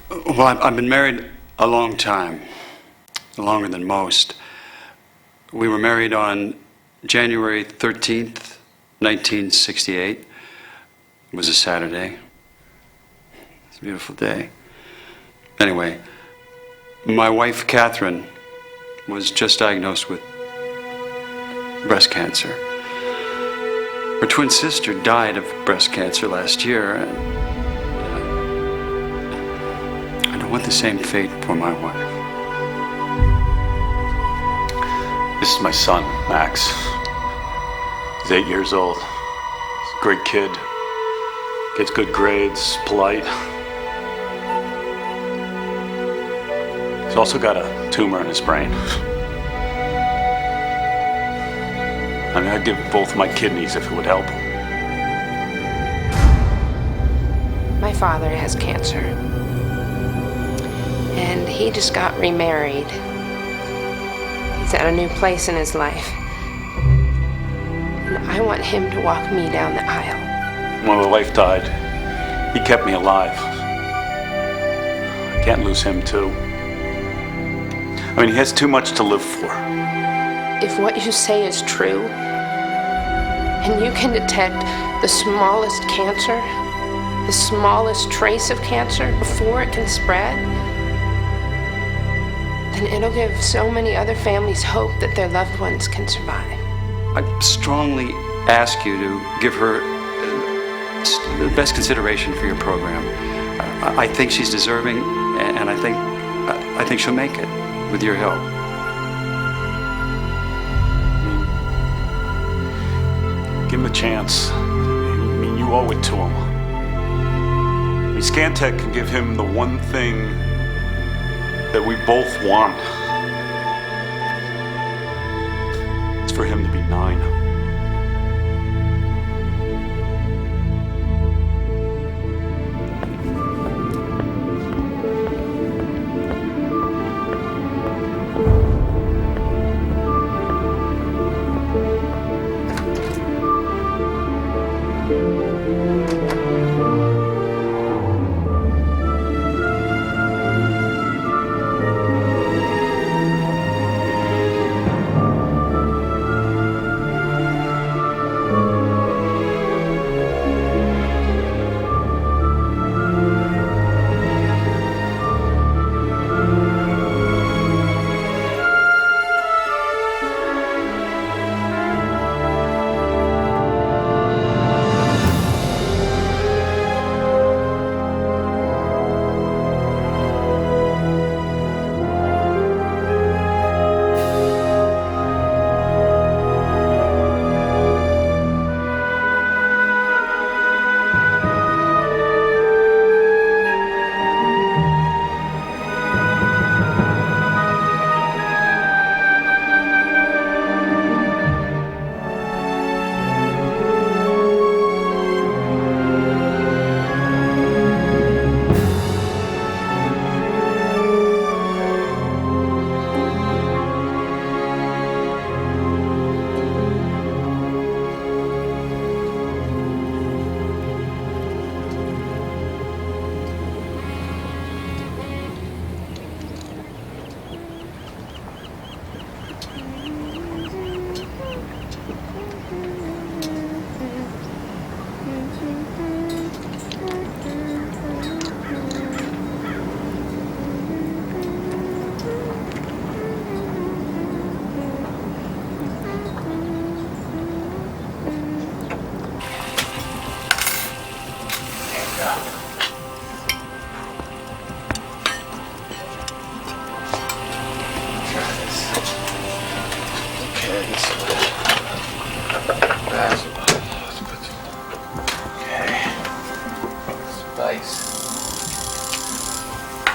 Well, I've been married a long time, longer than most. We were married on January 13th, 1968. It was a Saturday. It's a beautiful day. Anyway, my wife, Catherine, was just diagnosed with breast cancer. Her twin sister died of breast cancer last year, and I don't want the same fate for my wife. This is my son, Max. He's 8 years old. He's a great kid. Gets good grades, polite. He's also got a tumor in his brain. I mean, I'd give both my kidneys if it would help him. My father has cancer. And he just got remarried. He's at a new place in his life. And I want him to walk me down the aisle. When my wife died, he kept me alive. I can't lose him, too. I mean, he has too much to live for. If what you say is true, and you can detect the smallest cancer, the smallest trace of cancer before it can spread, then it'll give so many other families hope that their loved ones can survive. I strongly ask you to give her the best consideration for your program. I think she's deserving, and I think she'll make it with your help. Give him a chance. I mean, you owe it to him. I mean, Scantech can give him the one thing that we both want. It's for him to be 9.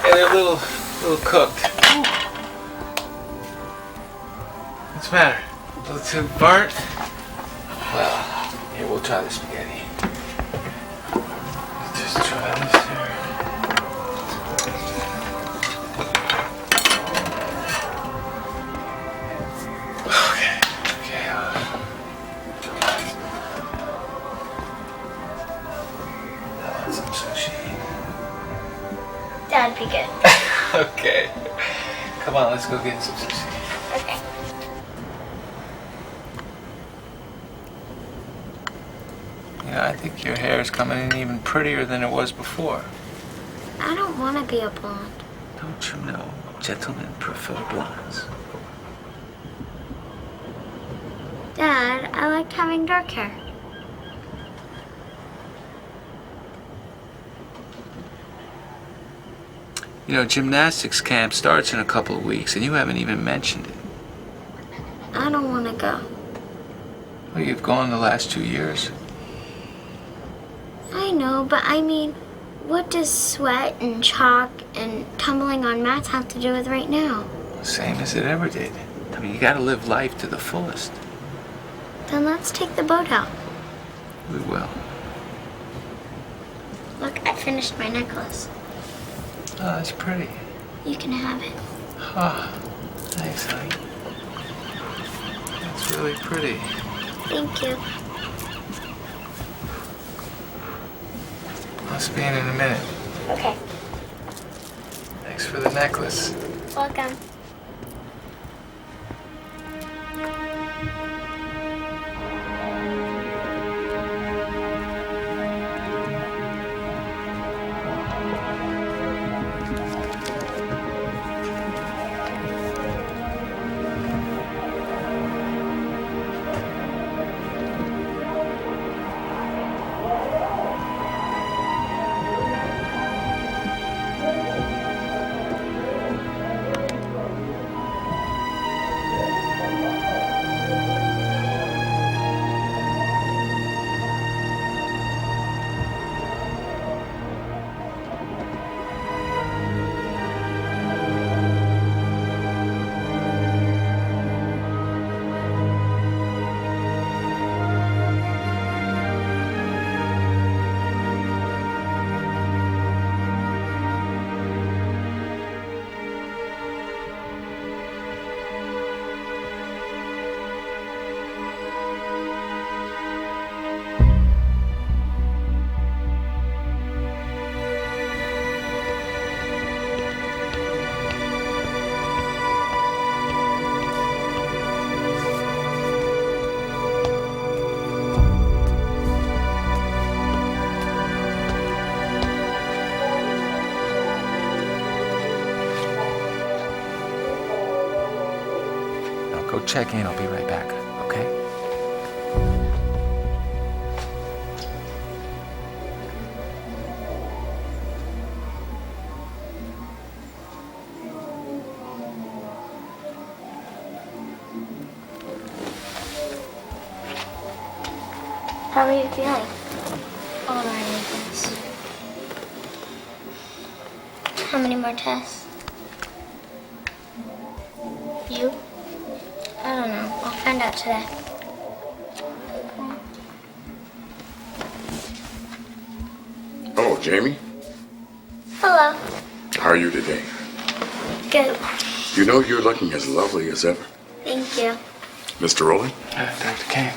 They're a little cooked. What's the matter? A little too burnt? Well, here, we'll try the spaghetti. Just try this here. Okay. Some sushi. Dad, That'd be good. Okay. Come on, let's go get some sushi. Okay. I think your hair is coming in even prettier than it was before. I don't want to be a blonde. Don't you know, gentlemen prefer blondes. Dad, I liked having dark hair. Gymnastics camp starts in a couple of weeks, and you haven't even mentioned it. I don't want to go. Well, you've gone the last 2 years. I know, but I mean, what does sweat and chalk and tumbling on mats have to do with right now? Same as it ever did. I mean, you gotta live life to the fullest. Then let's take the boat out. We will. Look, I finished my necklace. Oh, that's pretty. You can have it. Ah, thanks, honey. That's really pretty. Thank you. I'll be in a minute. Okay. Thanks for the necklace. Welcome. Go check in. I'll be right back, okay? How are you feeling? All right, Nicholas. How many more tests? You? I don't know. I'll find out today. Oh, Jamie, Hello. how are you today? Good. You know you're looking as lovely as ever. Thank you. Mr. Rowland? Dr. Kane.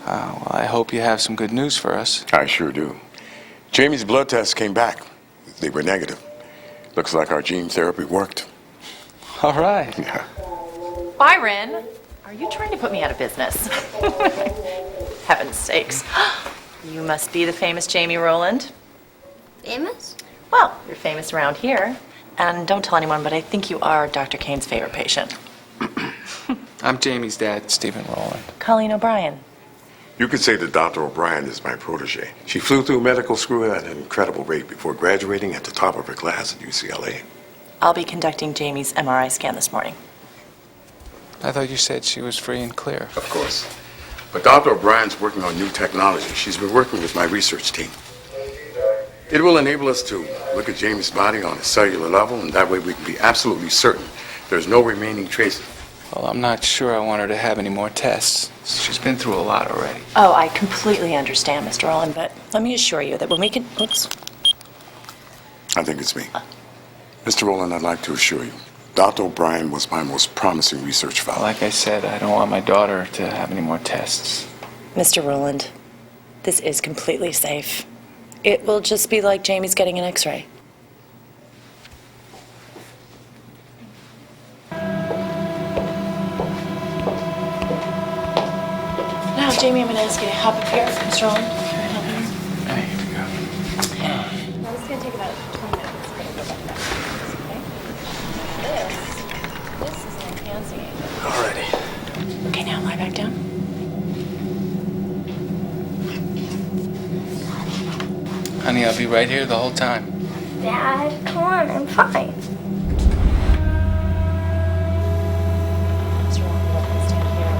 Well, I hope you have some good news for us. I sure do. Jamie's blood tests came back. They were negative. Looks like our gene therapy worked. All right. Yeah. Byron, are you trying to put me out of business? Heaven's sakes. You must be the famous Jamie Rowland. Famous? Well, you're famous around here. And don't tell anyone, but I think you are Dr. Kane's favorite patient. I'm Jamie's dad, Stephen Rowland. Colleen O'Brien. You could say that Dr. O'Brien is my protege. She flew through medical school at an incredible rate before graduating at the top of her class at UCLA. I'll be conducting Jamie's MRI scan this morning. I thought you said she was free and clear. Of course. But Dr. O'Brien's working on new technology. She's been working with my research team. It will enable us to look at Jamie's body on a cellular level, and that way we can be absolutely certain there's no remaining traces. Well, I'm not sure I want her to have any more tests. She's been through a lot already. Oh, I completely understand, Mr. Rowland, but let me assure you that when we can... Oops. I think it's me. Mr. Rowland, I'd like to assure you, Dr. O'Brien was my most promising research fellow. Like I said, I don't want my daughter to have any more tests. Mr. Rowland, this is completely safe. It will just be like Jamie's getting an x-ray. gonna ask you to hop up here, Mr. Rowland. Can I help you? Hey, here we go. Well, this is gonna take about 20 minutes. We're gonna go back down. Okay? This is an enhancing agent. Alrighty. Okay, now lie back down. Honey, I'll be right here the whole time. Dad, come on, I'm fine. Mr. Rowland, let me stand here.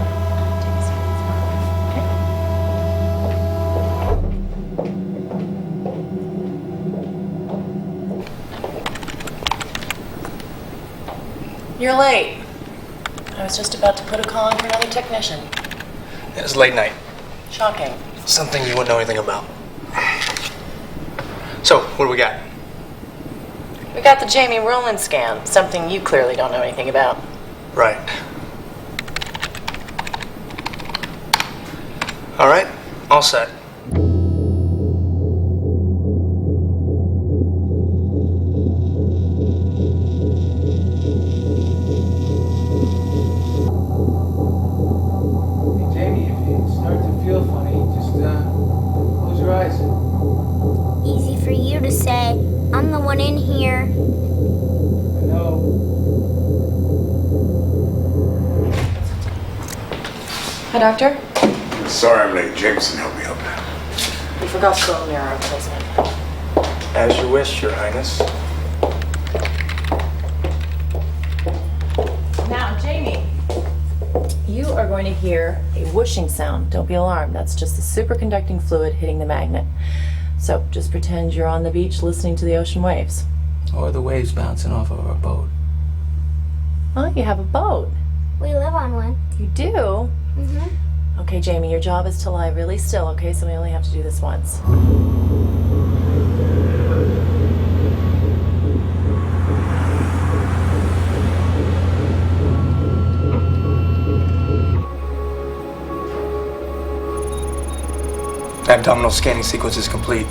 Take a seat. Okay? You're late. I was just about to put a call in for another technician. It was late night. Shocking. Something you wouldn't know anything about. So, what do we got? We got the Jamie Rowland scan, something you clearly don't know anything about. Right. All right, all set. Hey, Jamie, if you start to feel funny, just close your eyes. Easy for you to say. I'm the one in here. I know. Hi, Doctor. Sorry I'm late. Jameson, help me up. We forgot the bone marrow replacement. As you wish, Your Highness. Now, Jamie, you are going to hear a whooshing sound. Don't be alarmed. That's just the superconducting fluid hitting the magnet. So just pretend you're on the beach listening to the ocean waves. Or the waves bouncing off of our boat. Oh, you have a boat. We live on one. You do? Mm-hmm. Okay, Jamie, your job is to lie really still, okay? So we only have to do this once. Abdominal scanning sequence is complete.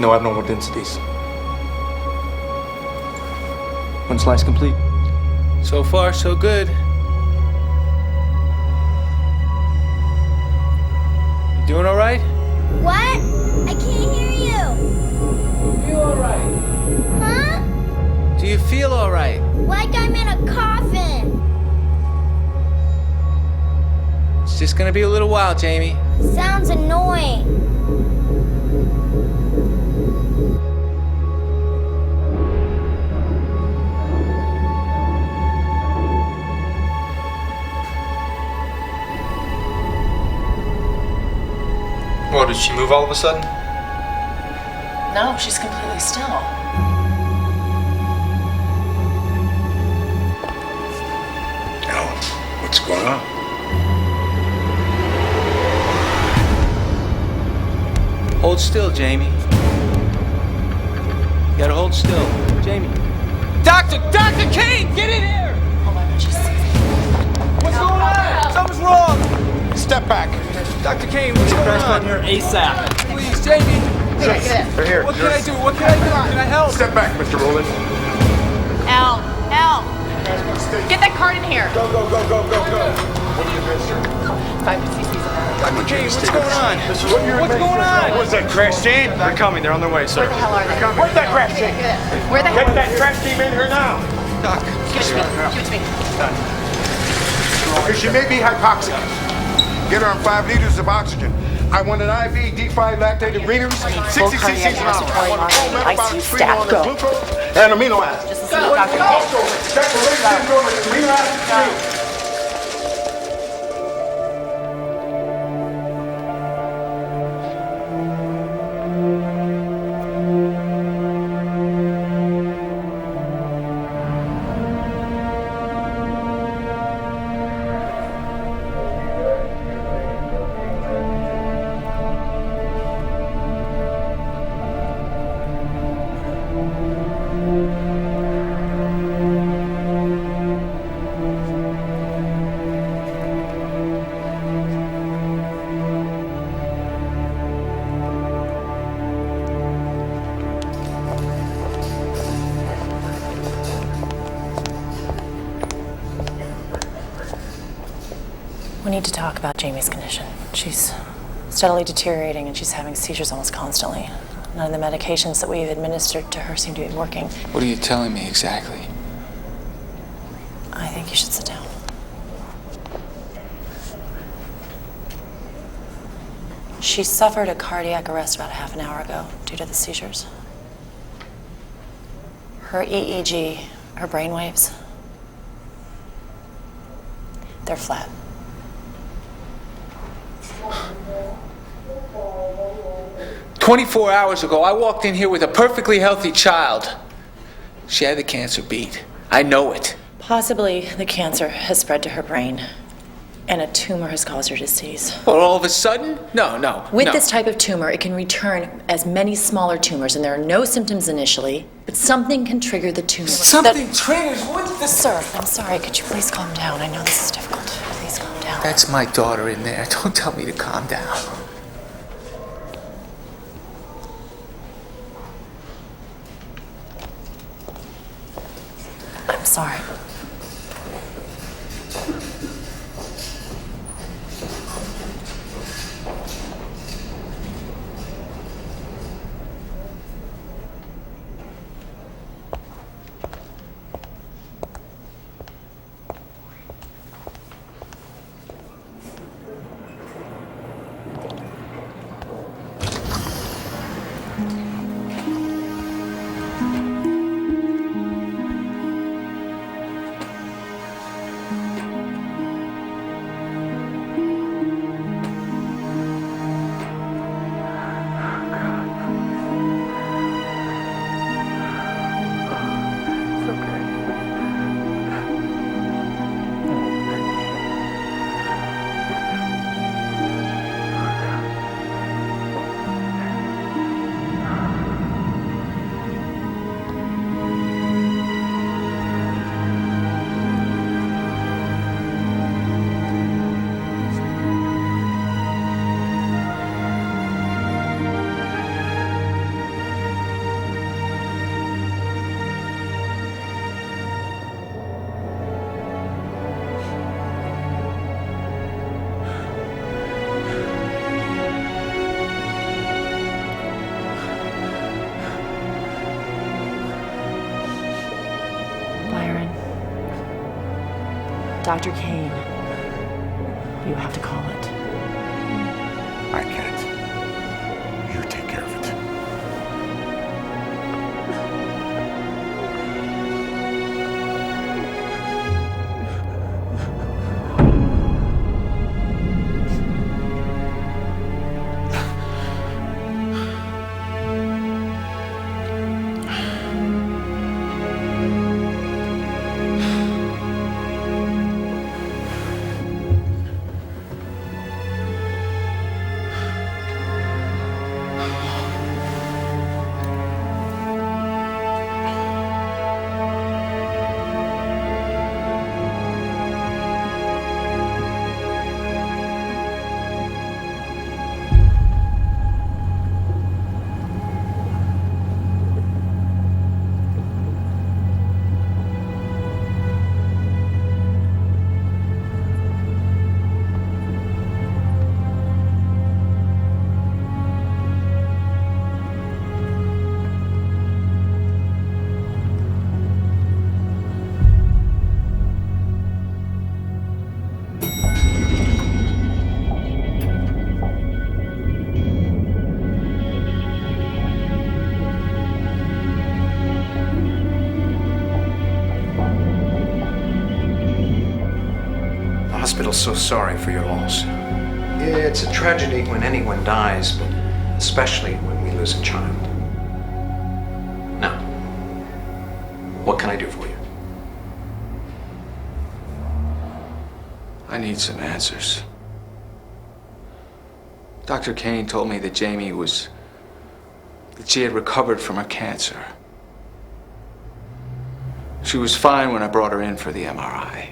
No abnormal densities. One slice complete. So far, so good. You doing all right? What? I can't hear you. You all right? Huh? Do you feel all right? Like I'm in a coffin. It's just gonna be a little while, Jamie. Sounds annoying. What, did she move all of a sudden? No, she's completely still. Alan, what's going on? Hold still, Jamie. You gotta hold still. Jamie. Dr. Kane, get in here! Oh my God, she's... What's going on? Something's wrong! Step back. Dr. Kane, what's going on? Here ASAP. Please, Jamie. They're here. What can I do? What can I do? Can I help? Step back, Mr. Rowland. Al! Get that cart in here. Go. What do you miss, sir? 5 cc's of that. Dr. Kane, what's going on? What's What's going on? What's that crash team? They're coming. They're on their way, sir. Where the hell are they? Where's that crash team? Where the hell Get that crash team in here now. Doc. Give it to me. Give it to me. Because she may be hypoxic. Get her on 5 liters of oxygen. I want an IV D5 lactated readers, 60 cc's an hour. I want a full metabolic screen on the glucose and amino acids. Just listen to Dr. Kane. Also, declaration syndrome and amino acid screen. We need to talk about Jamie's condition. She's steadily deteriorating and she's having seizures almost constantly. None of the medications that we've administered to her seem to be working. What are you telling me exactly? I think you should sit down. She suffered a cardiac arrest about half an hour ago due to the seizures. Her EEG, her brain waves, they're flat. "24 hours ago, I walked in here with a perfectly healthy child. She had the cancer beat. I know it." Possibly the cancer has spread to her brain, and a tumor has caused her disease. Well, all of a sudden? No. With this type of tumor, it can return as many smaller tumors, and there are no symptoms initially, but something can trigger the tumor. Something triggers? What the... Sir, I'm sorry. Could you please calm down? I know this is difficult. Please calm down. That's my daughter in there. Don't tell me to calm down. I'm sorry. Dr. Kane, you have to call it. I can't. You take care of it. So sorry for your loss. It's a tragedy when anyone dies, but especially when we lose a child. Now, what can I do for you? I need some answers. Dr. Kane told me that she had recovered from her cancer. She was fine when I brought her in for the MRI.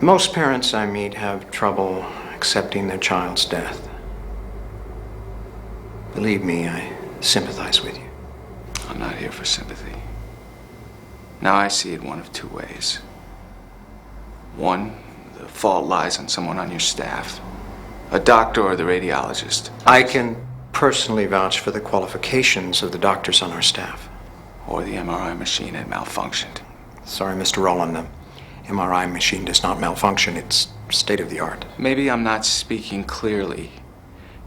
Most parents I meet have trouble accepting their child's death. Believe me, I sympathize with you. I'm not here for sympathy. Now I see it one of two ways. One, the fault lies on someone on your staff. A doctor or the radiologist? I can personally vouch for the qualifications of the doctors on our staff. Or the MRI machine had malfunctioned? Sorry, Mr. Rowland, the MRI machine does not malfunction. It's state of the art. Maybe I'm not speaking clearly.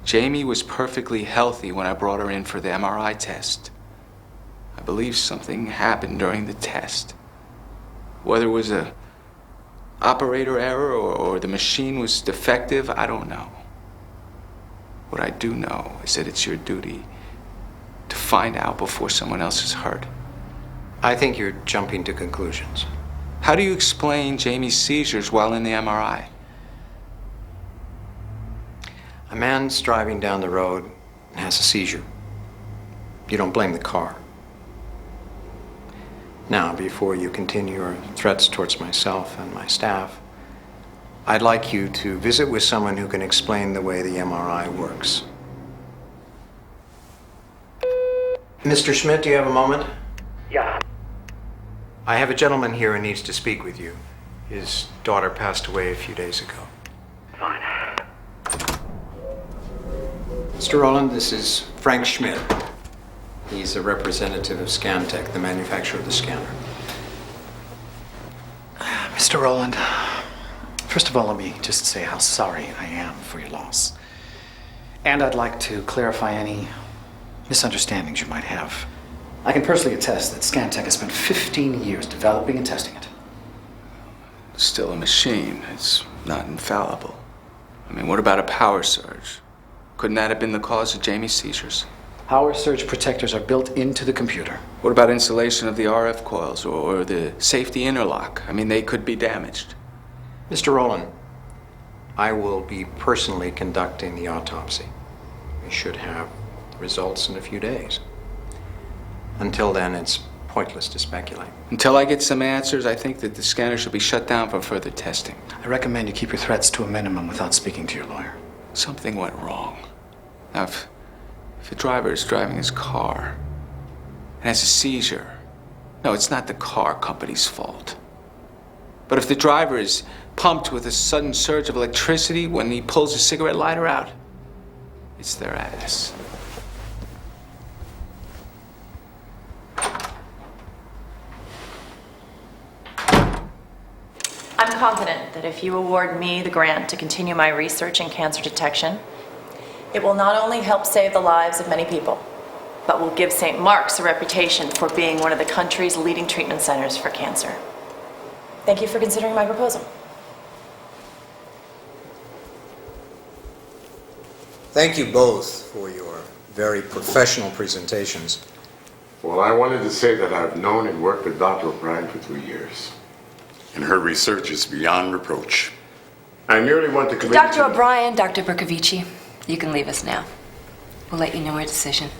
Jamie was perfectly healthy when I brought her in for the MRI test. I believe something happened during the test. Whether it was a operator error or the machine was defective, I don't know. What I do know is that it's your duty to find out before someone else is hurt. I think you're jumping to conclusions. How do you explain Jamie's seizures while in the MRI? A man's driving down the road and has a seizure. You don't blame the car. Now, before you continue your threats towards myself and my staff, I'd like you to visit with someone who can explain the way the MRI works. Mr. Schmidt, do you have a moment? Yeah. I have a gentleman here who needs to speak with you. His daughter passed away a few days ago. Fine. Mr. Rowland, this is Frank Schmidt. He's a representative of Scantech, the manufacturer of the scanner. Mr. Rowland, first of all, let me just say how sorry I am for your loss. And I'd like to clarify any misunderstandings you might have. I can personally attest that Scantech has spent 15 years developing and testing it. It's still a machine. It's not infallible. I mean, what about a power surge? Couldn't that have been the cause of Jamie's seizures? Power surge protectors are built into the computer. What about installation of the RF coils or the safety interlock? I mean, they could be damaged. Mr. Rowland, I will be personally conducting the autopsy. We should have results in a few days. Until then, it's pointless to speculate. Until I get some answers, I think that the scanner should be shut down for further testing. I recommend you keep your threats to a minimum without speaking to your lawyer. Something went wrong. Now, if the driver is driving his car and has a seizure, no, it's not the car company's fault. But if the driver is pumped with a sudden surge of electricity when he pulls a cigarette lighter out, it's their ass. I'm confident that if you award me the grant to continue my research in cancer detection, it will not only help save the lives of many people, but will give St. Mark's a reputation for being one of the country's leading treatment centers for cancer. Thank you for considering my proposal. Thank you both for your very professional presentations. Well, I wanted to say that I've known and worked with Dr. O'Brien for 3 years. And her research is beyond reproach. I merely want to commit Dr. O'Brien, Dr. Bercovici, you can leave us now. We'll let you know our decision.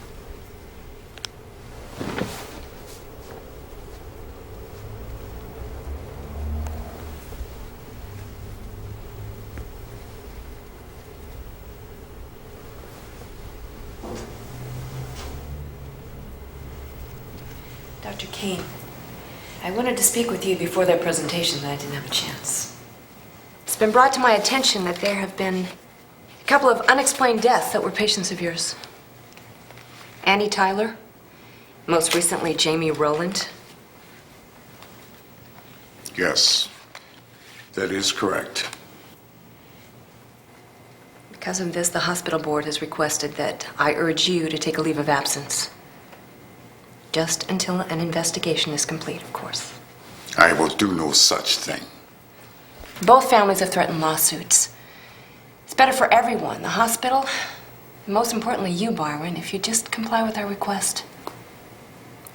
Dr. Kane, I wanted to speak with you before their presentation, but I didn't have a chance. It's been brought to my attention that there have been a couple of unexplained deaths that were patients of yours. Annie Tyler, most recently Jamie Rowland. Yes, that is correct. Because of this, the hospital board has requested that I urge you to take a leave of absence. Just until an investigation is complete, of course. I will do no such thing. Both families have threatened lawsuits. It's better for everyone, the hospital, and most importantly you, Byron, if you just comply with our request.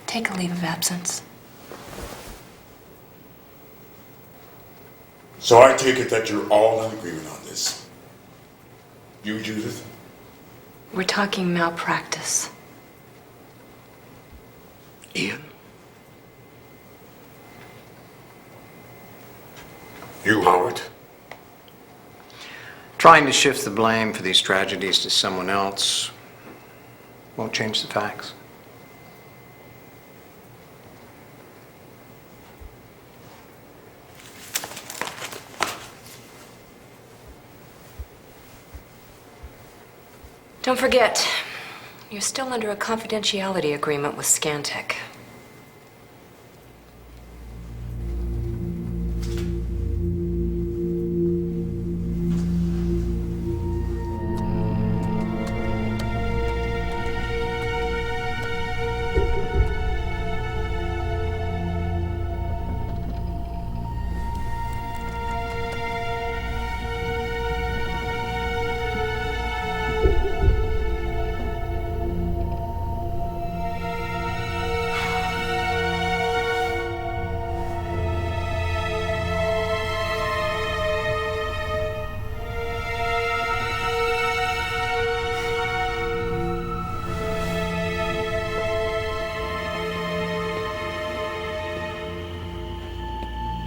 Take a leave of absence. So I take it that you're all in agreement on this. You, Judith? We're talking malpractice. Ian? You, Howard? Trying to shift the blame for these tragedies to someone else won't change the facts. Don't forget, you're still under a confidentiality agreement with Scantech.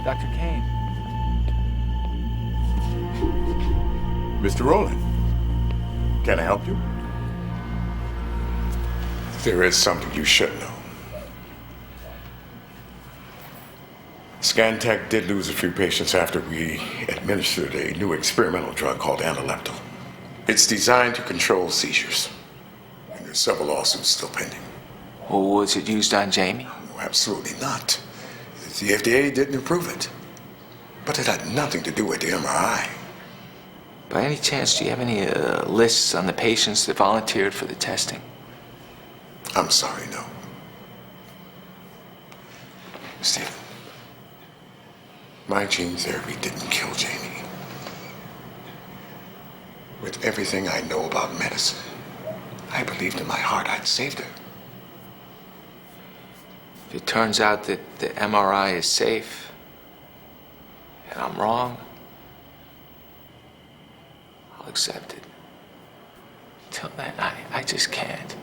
Dr. Kane. Mr. Rowland, can I help you? There is something you should know. Scantech did lose a few patients after we administered a new experimental drug called analeptal. It's designed to control seizures. And there's several lawsuits still pending. Well, was it used on Jamie? Oh, absolutely not. The FDA didn't approve it. But it had nothing to do with the MRI. By any chance, do you have any lists on the patients that volunteered for the testing? I'm sorry, no. Stephen, my gene therapy didn't kill Jamie. With everything I know about medicine, I believed in my heart I'd saved her. If it turns out that the MRI is safe, and I'm wrong, I'll accept it. Till then, I just can't.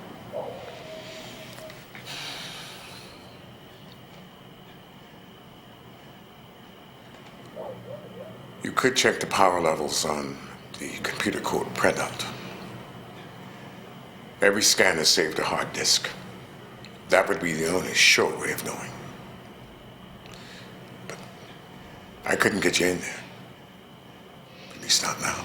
You could check the power levels on the computer code printout. Every scan has saved a hard disk. That would be the only sure way of knowing. But I couldn't get you in there. At least not now.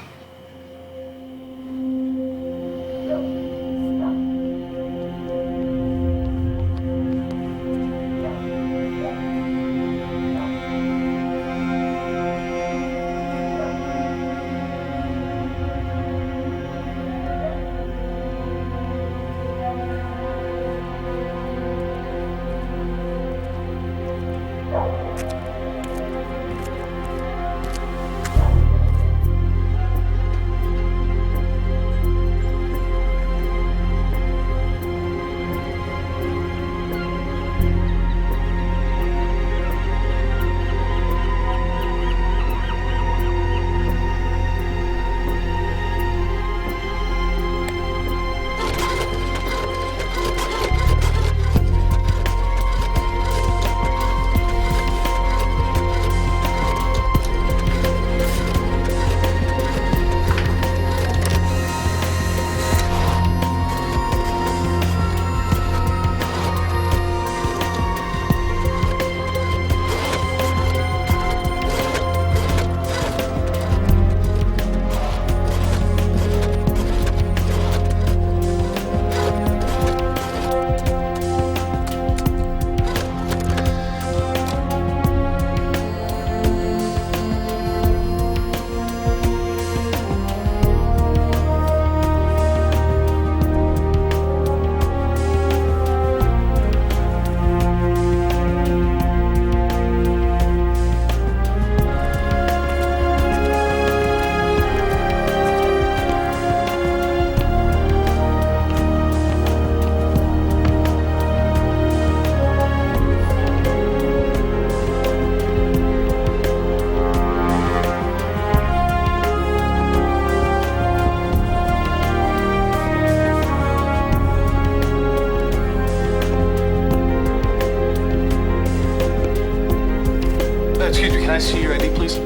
Excuse me, can I see your ID, please?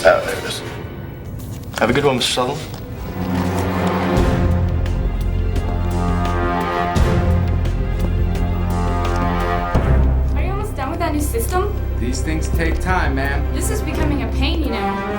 There it is. Have a good one, Mr. Sutherland. Are you almost done with that new system? These things take time, ma'am. This is becoming a pain, you know.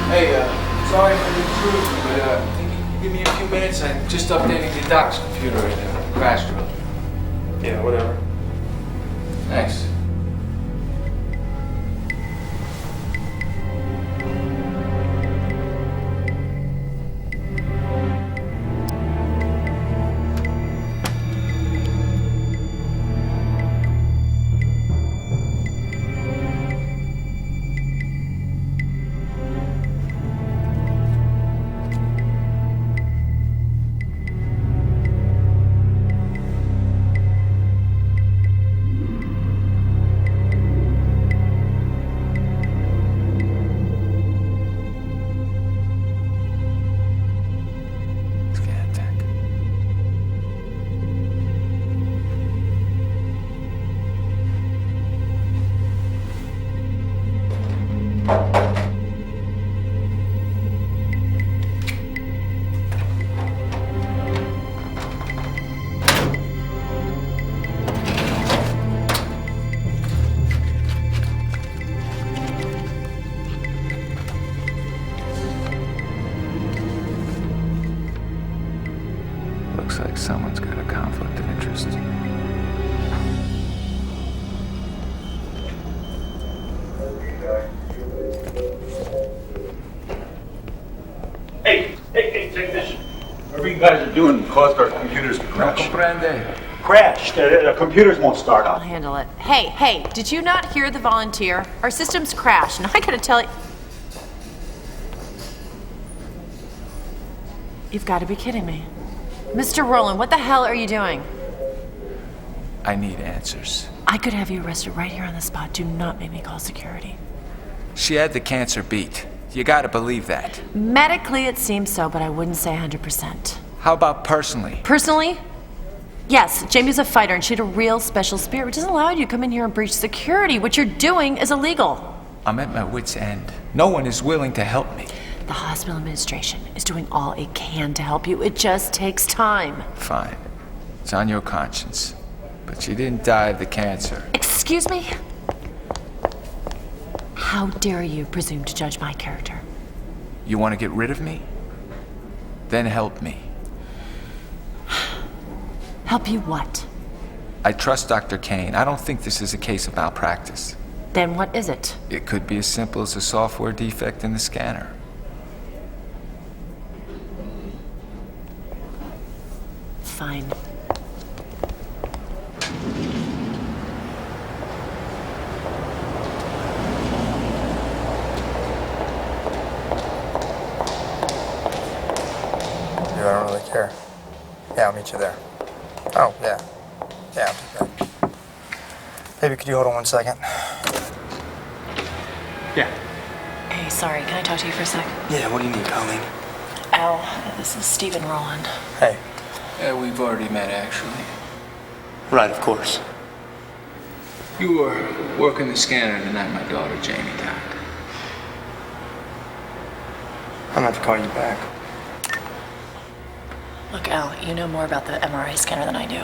Hey, sorry for the intrusion, but think you can give me a few minutes? I'm just updating the doc's computer right now. Crash drill. Yeah, whatever. Thanks. Looks like someone's got a conflict of interest. Hey, technician. Whatever you guys are doing caused our computers to crash. Comprende. Crashed. The computers won't start I'll up. handle it. Hey, did you not hear the volunteer? Our system's crashed, and I gotta tell you... You've got to be kidding me. Mr. Rowland, what the hell are you doing? I need answers. I could have you arrested right here on the spot. Do not make me call security. She had the cancer beat. You gotta believe that. Medically, it seems so, but I wouldn't say 100%. How about personally? Personally? Yes, Jamie's a fighter, and she had a real special spirit, which doesn't allow you to come in here and breach security. What you're doing is illegal. I'm at my wit's end. No one is willing to help me. The hospital administration is doing all it can to help you. It just takes time. Fine. It's on your conscience. But she didn't die of the cancer. Excuse me? How dare you presume to judge my character? You want to get rid of me? Then help me. Help you what? I trust Dr. Kane. I don't think this is a case of malpractice. Then what is it? It could be as simple as a software defect in the scanner. Fine. I don't really care. Yeah, I'll meet you there. Oh, yeah. Yeah, I'll be back. Baby, could you hold on 1 second? Yeah. Hey, sorry, can I talk to you for a sec? Yeah, what do you need, Colleen? Al, this is Stephen Rowland. Hey. Yeah, we've already met, actually. Right, of course. You were working the scanner the night my daughter Jamie died. I'm gonna have to call you back. Look, Al, you know more about the MRI scanner than I do.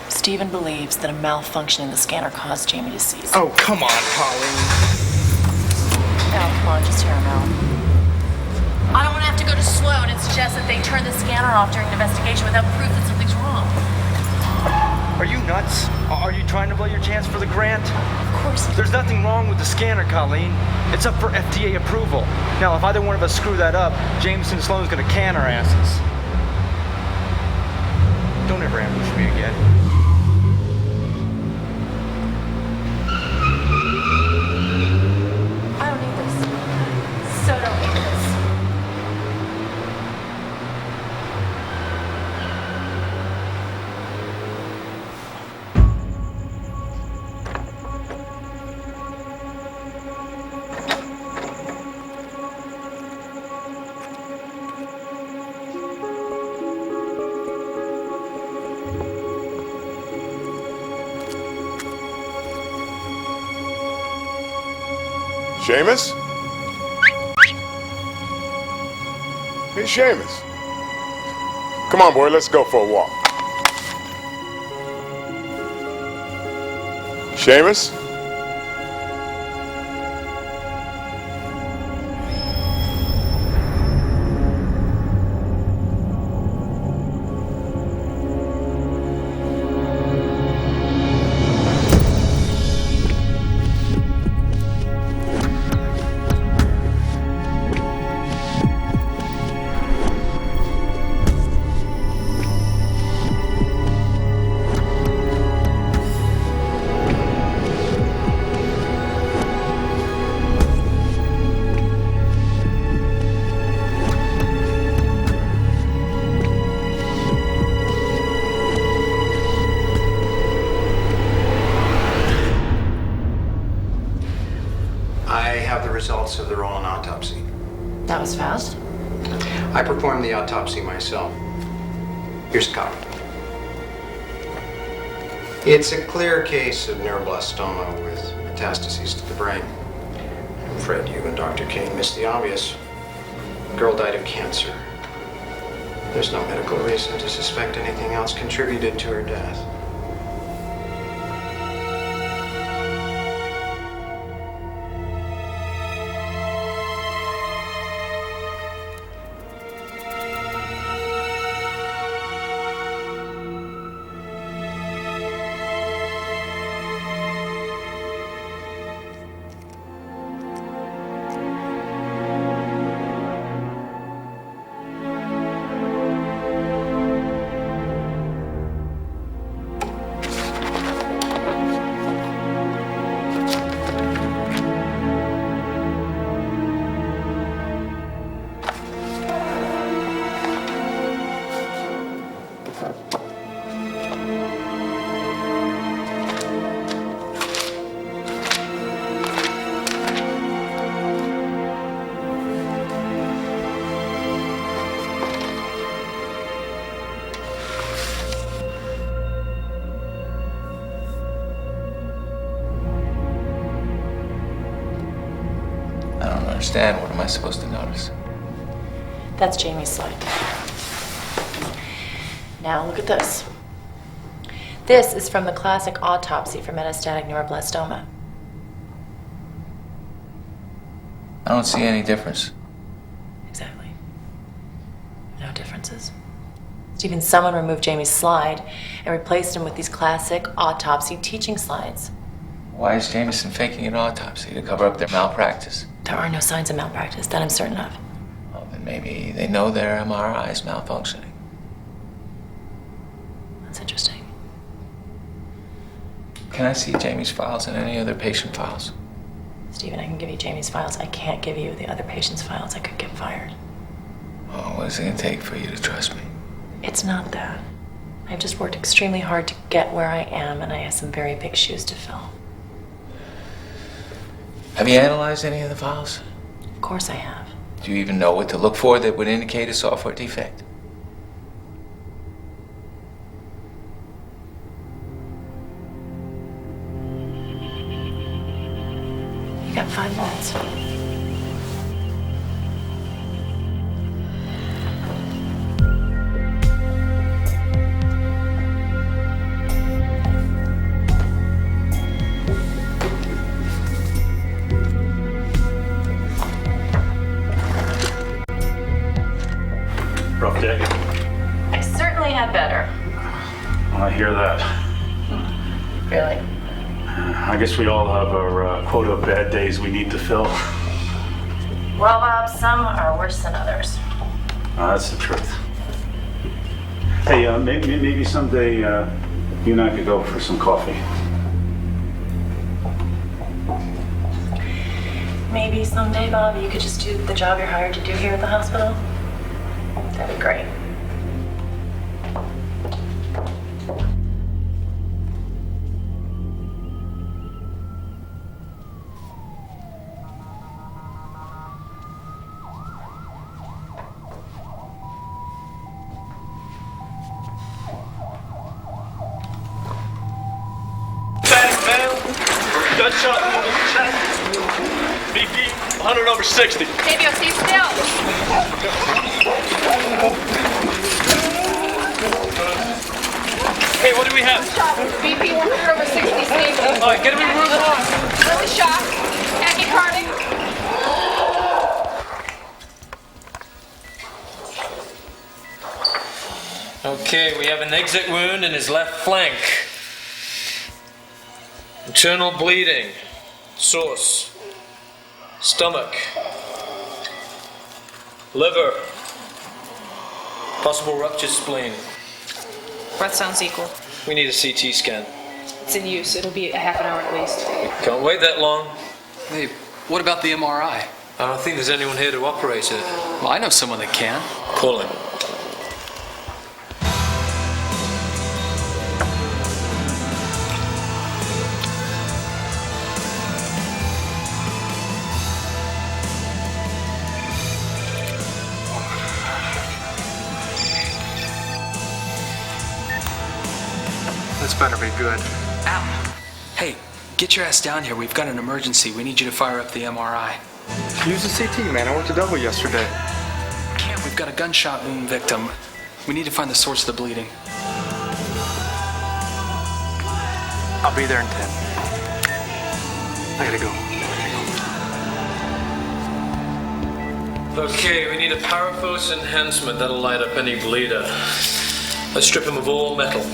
Stephen believes that a malfunction in the scanner caused Jamie to seize. Oh, come on, Colleen. Al, come on, just hear him out. I don't want to have to go to Sloan. It's suggest that they turn the scanner off during an investigation without proof that something's wrong. Are you nuts? Are you trying to blow your chance for the grant? Of course. There's nothing wrong with the scanner, Colleen. It's up for FDA approval. Now, if either one of us screw that up, Jameson Sloan's gonna can our asses. Don't ever ambush me again. I don't need this. So don't need this. Seamus? Hey, Seamus. Come on, boy, let's go for a walk. Seamus? Results of the Roland autopsy. That was fast. I performed the autopsy myself. Here's a copy. It's a clear case of neuroblastoma with metastases to the brain. I'm afraid you and Dr. Kane missed the obvious. The girl died of cancer. There's no medical reason to suspect anything else contributed to her death. Understand? What am I supposed to notice? That's Jamie's slide. Now look at this. This is from the classic autopsy for metastatic neuroblastoma. I don't see any difference. Exactly. No differences. Stephen, someone removed Jamie's slide and replaced him with these classic autopsy teaching slides. Why is Jameson faking an autopsy? To cover up their malpractice? There are no signs of malpractice, that I'm certain of. Well, then maybe they know their MRI is malfunctioning. That's interesting. Can I see Jamie's files and any other patient files? Stephen, I can give you Jamie's files. I can't give you the other patient's files. I could get fired. Oh, what is it going to take for you to trust me? It's not that. I've just worked extremely hard to get where I am, and I have some very big shoes to fill. Have you analyzed any of the files? Of course I have. Do you even know what to look for that would indicate a software defect? You got 5 minutes. Rough day. I certainly had better. I hear that. Really? I guess we all have our quota of bad days we need to fill. Well, Bob, some are worse than others. That's the truth. Hey, maybe someday you and I could go for some coffee. Maybe someday, Bob, you could just do the job you're hired to do here at the hospital. That'd be great. Gunshot wound in the chest. BP 100/60. Fabio, stay still. Hey, what do we have? BP 100/60 stable. All right, get him in room one. Early shock. Tachycardic. Okay, we have an exit wound in his left flank. Internal bleeding. Source. Stomach. Liver. Possible ruptured spleen. Breath sounds equal. We need a CT scan. It's in use. It'll be a half an hour at least. Can't wait that long. Hey, what about the MRI? I don't think there's anyone here to operate it. Well, I know someone that can. Call him. This better be good. Al, hey, get your ass down here. We've got an emergency. We need you to fire up the MRI. Use the CT, man. I worked a double yesterday. Can't. We've got a gunshot wound victim. We need to find the source of the bleeding. I'll be there in 10. I gotta go. Okay, we need a paraforce enhancement that'll light up any bleeder. Let's strip him of all metal.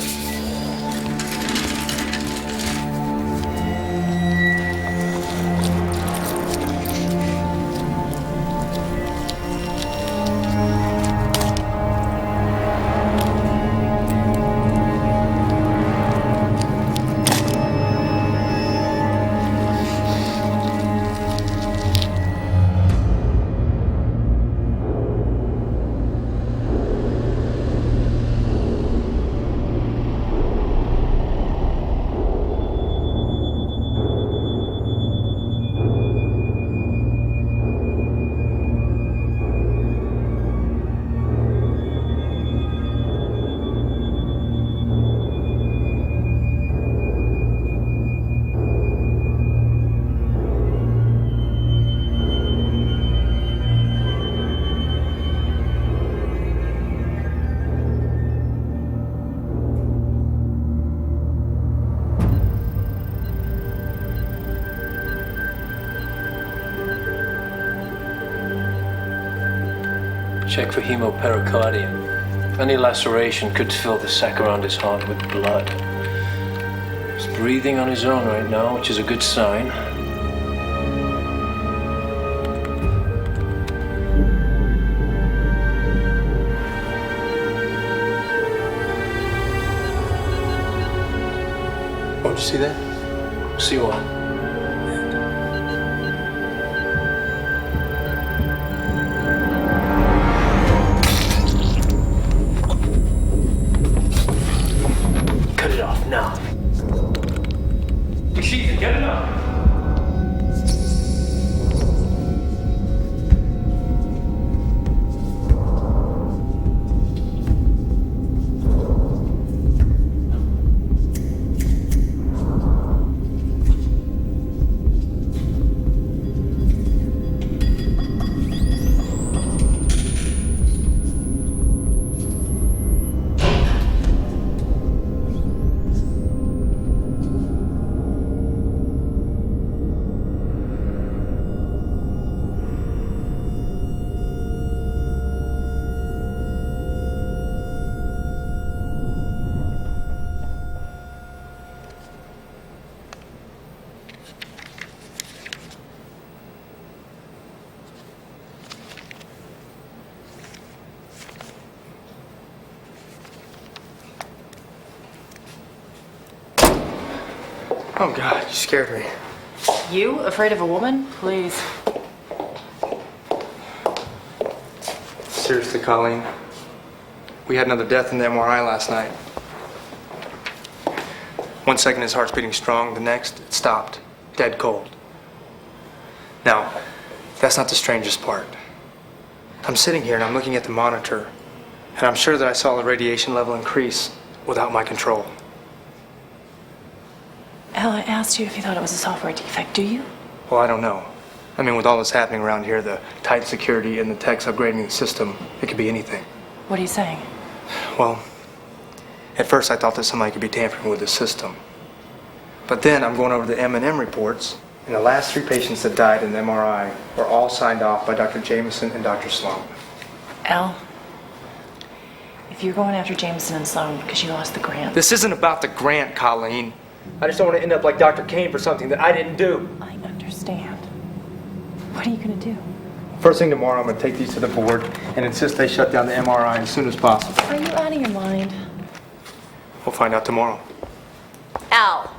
Check for hemopericardium. Any laceration could fill the sac around his heart with blood. He's breathing on his own right now, which is a good sign. Oh, did you see that? See what? Now. She get it up. Oh, God, you scared me. You afraid of a woman? Please. Seriously, Colleen. We had another death in the MRI last night. 1 second his heart's beating strong, the next it stopped, dead cold. Now, that's not the strangest part. I'm sitting here and I'm looking at the monitor, and I'm sure that I saw the radiation level increase without my control. Al, I asked you if you thought it was a software defect. Do you? Well, I don't know. I mean, with all this happening around here, the tight security and the techs upgrading the system, it could be anything. What are you saying? Well, at first I thought that somebody could be tampering with the system. But then I'm going over the M&M reports, and the last 3 patients that died in the MRI were all signed off by Dr. Jameson and Dr. Sloan. Al, if you're going after Jameson and Sloan because you lost the grant... This isn't about the grant, Colleen. I just don't want to end up like Dr. Kane for something that I didn't do. I understand. What are you going to do? First thing tomorrow, I'm going to take these to the board and insist they shut down the MRI as soon as possible. Are you out of your mind? We'll find out tomorrow. Al.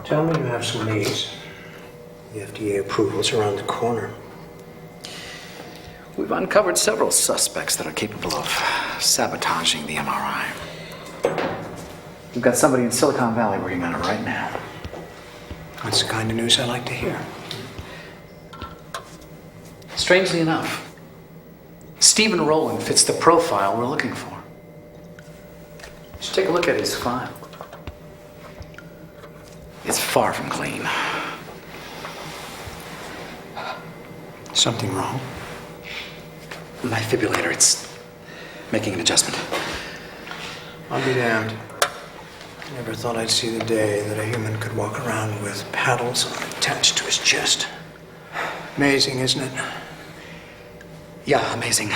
Tell me you have some needs. The FDA approval's around the corner. We've uncovered several suspects that are capable of sabotaging the MRI. We've got somebody in Silicon Valley working on it right now. That's the kind of news I like to hear. Strangely enough, Stephen Rowland fits the profile we're looking for. Just take a look at his file. It's far from clean. Something wrong? My fibrillator, it's making an adjustment. I'll be damned. Never thought I'd see the day that a human could walk around with paddles attached to his chest. Amazing, isn't it? Yeah, amazing.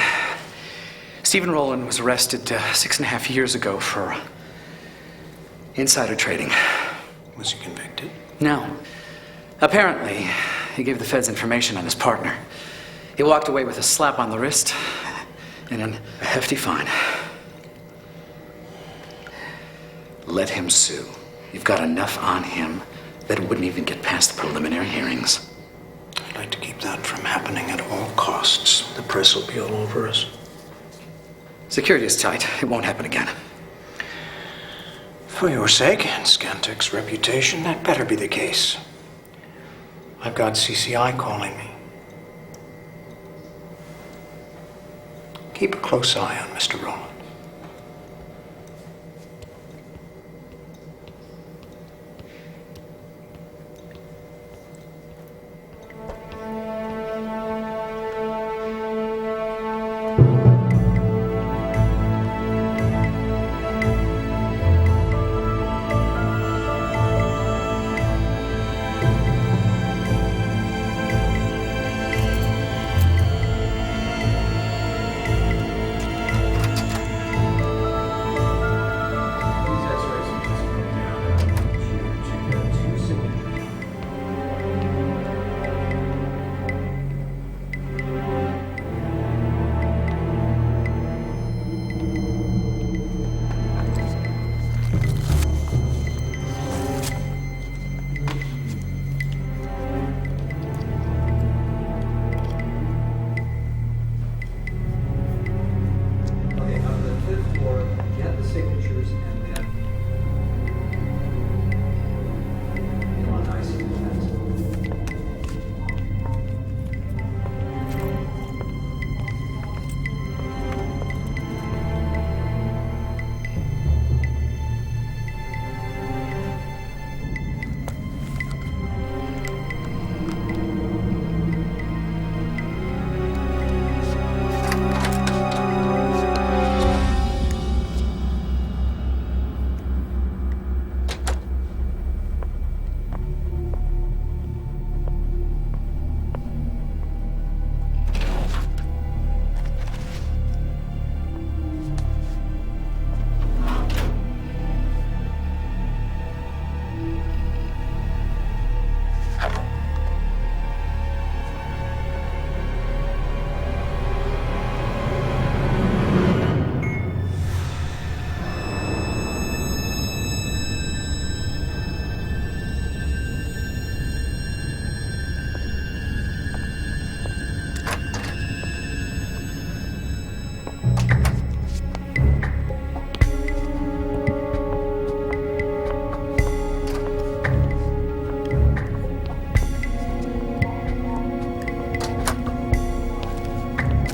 Stephen Rowland was arrested 6.5 years ago for insider trading. Was he convicted? No. Apparently, he gave the feds information on his partner. He walked away with a slap on the wrist and a hefty fine. Let him sue. You've got enough on him that it wouldn't even get past the preliminary hearings. I'd like to keep that from happening at all costs. The press will be all over us. Security is tight. It won't happen again. For your sake and Scantech's reputation, that better be the case. I've got CCI calling me. Keep a close eye on Mr. Rowland.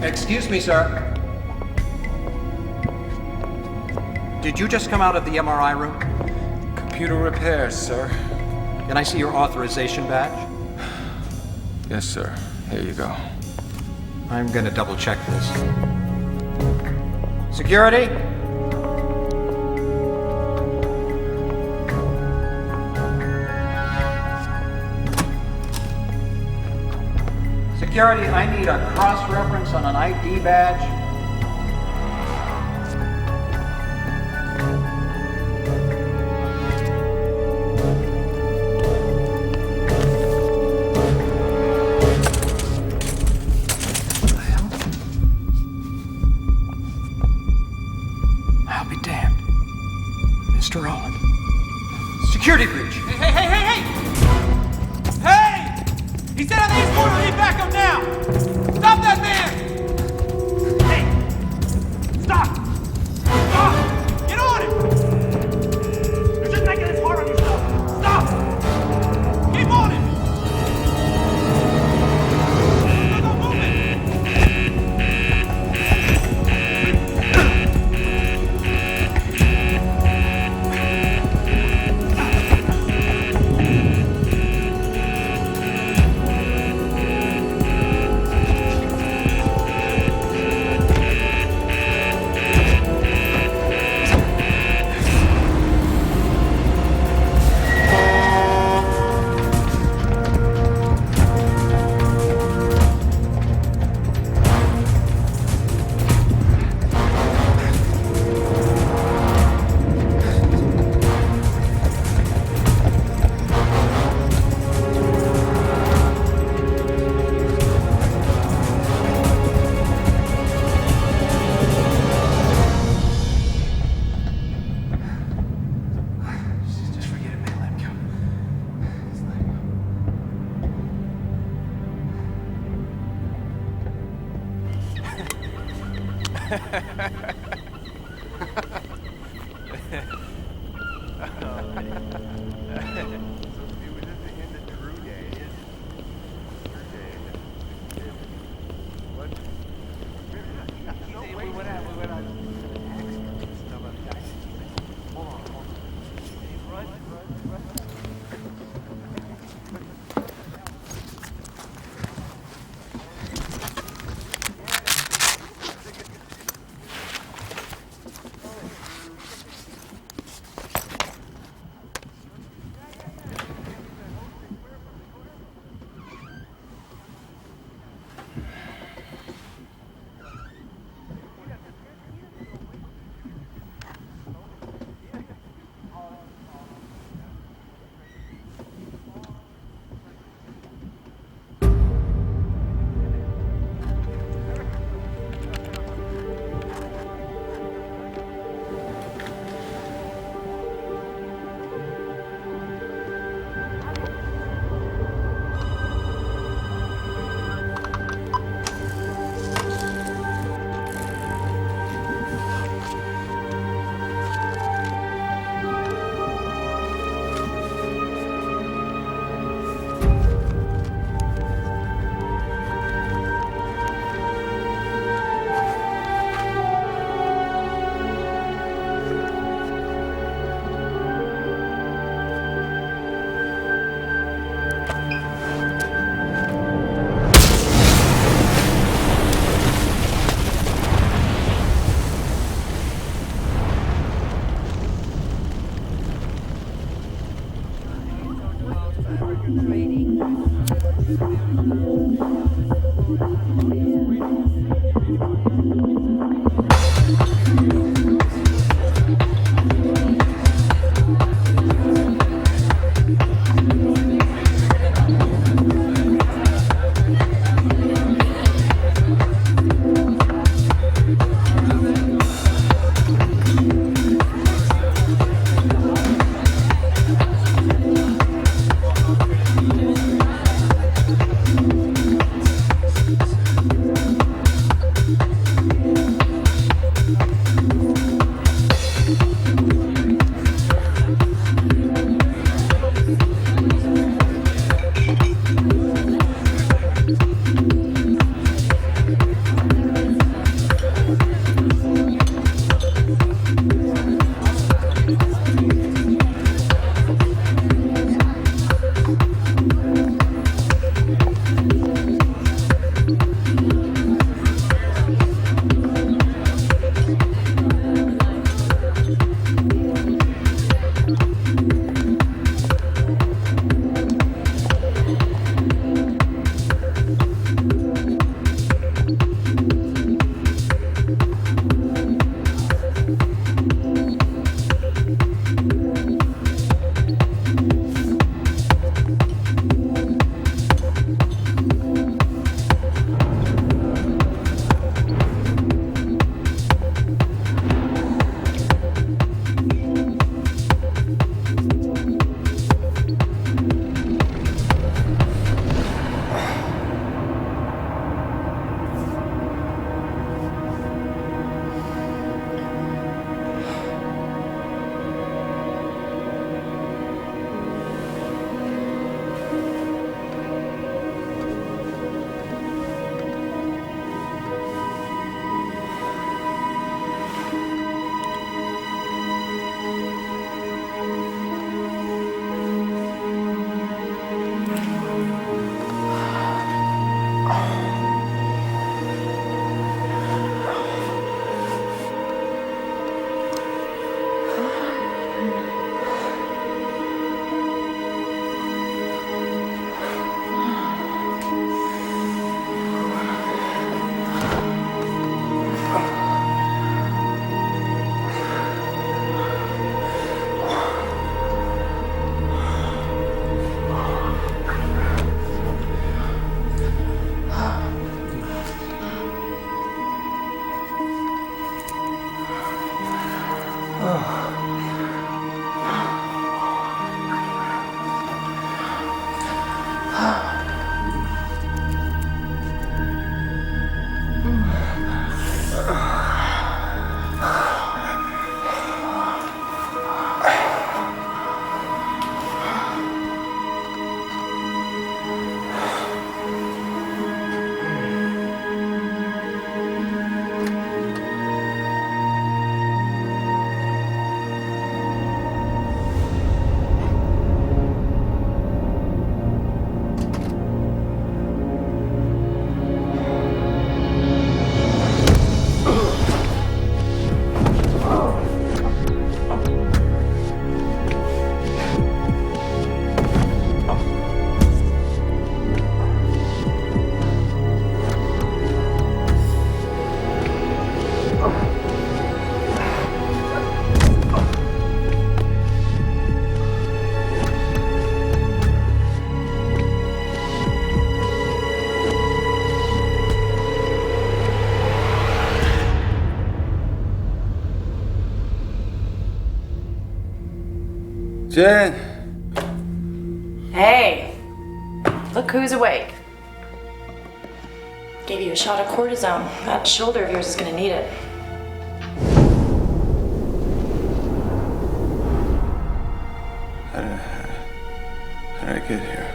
Excuse me, sir. Did you just come out of the MRI room? Computer repairs, sir. Can I see your authorization badge? Yes, sir. Here you go. I'm gonna double check this. Security? Security, I need a cross-reference on an ID badge. I'll be damned. Mr. Rowland. Security breach. Hey, hey, hey, hey! Hey! He said I'm the escort, I need backup now! Stop that man! Hey! Stop! Stop! Get on him! You're just making this hard on yourself! Stop! Keep on him! Don't move it! Jen! Hey, look who's awake. Gave you a shot of cortisone. That shoulder of yours is gonna need it. How did I get here?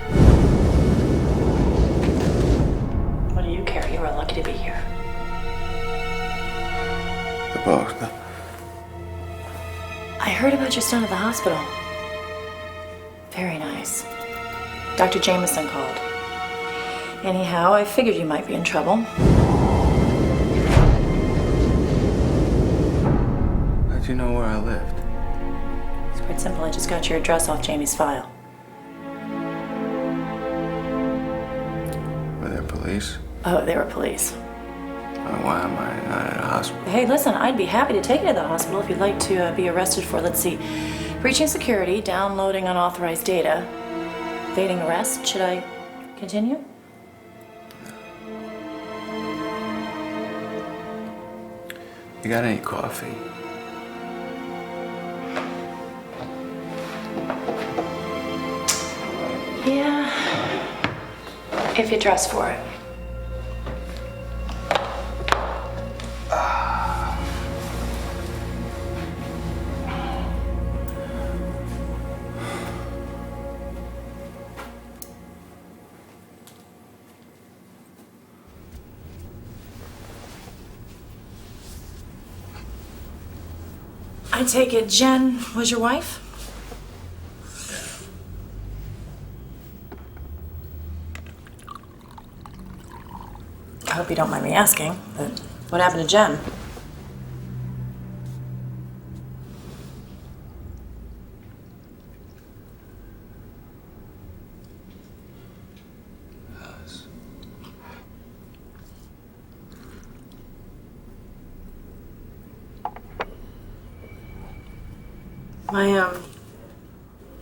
What do you care? You were lucky to be here. The boat. I heard about your son at the hospital. Very nice. Dr. Jameson called. Anyhow, I figured you might be in trouble. How'd you know where I lived? It's quite simple. I just got your address off Jamie's file. Were there police? Oh, they were police. Why am I not at a hospital? Hey, listen, I'd be happy to take you to the hospital if you'd like to be arrested for, let's see, breaching security, downloading unauthorized data, evading arrest. Should I continue? You got any coffee? Yeah, if you dress for it. I take it Jen was your wife? I hope you don't mind me asking, but what happened to Jen? My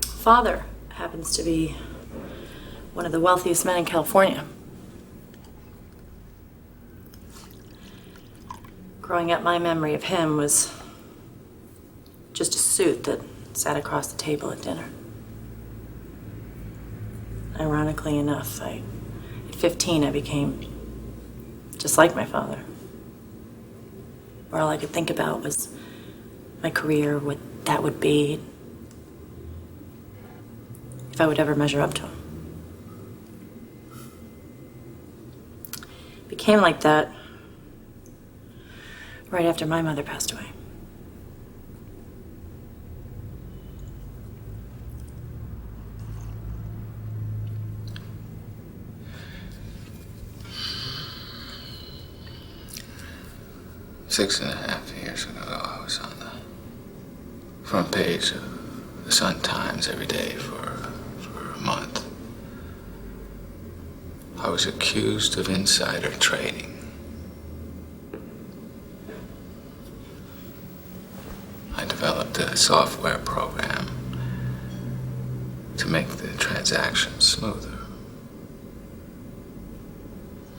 father happens to be one of the wealthiest men in California. Growing up, my memory of him was just a suit that sat across the table at dinner. Ironically enough, at 15, I became just like my father. Where all I could think about was my career, what that would be, if I would ever measure up to him. Became like that right after my mother passed away. Six and a half years ago, I was on the front page of the Sun-Times every day for a month. I was accused of insider trading. I developed a software program to make the transactions smoother.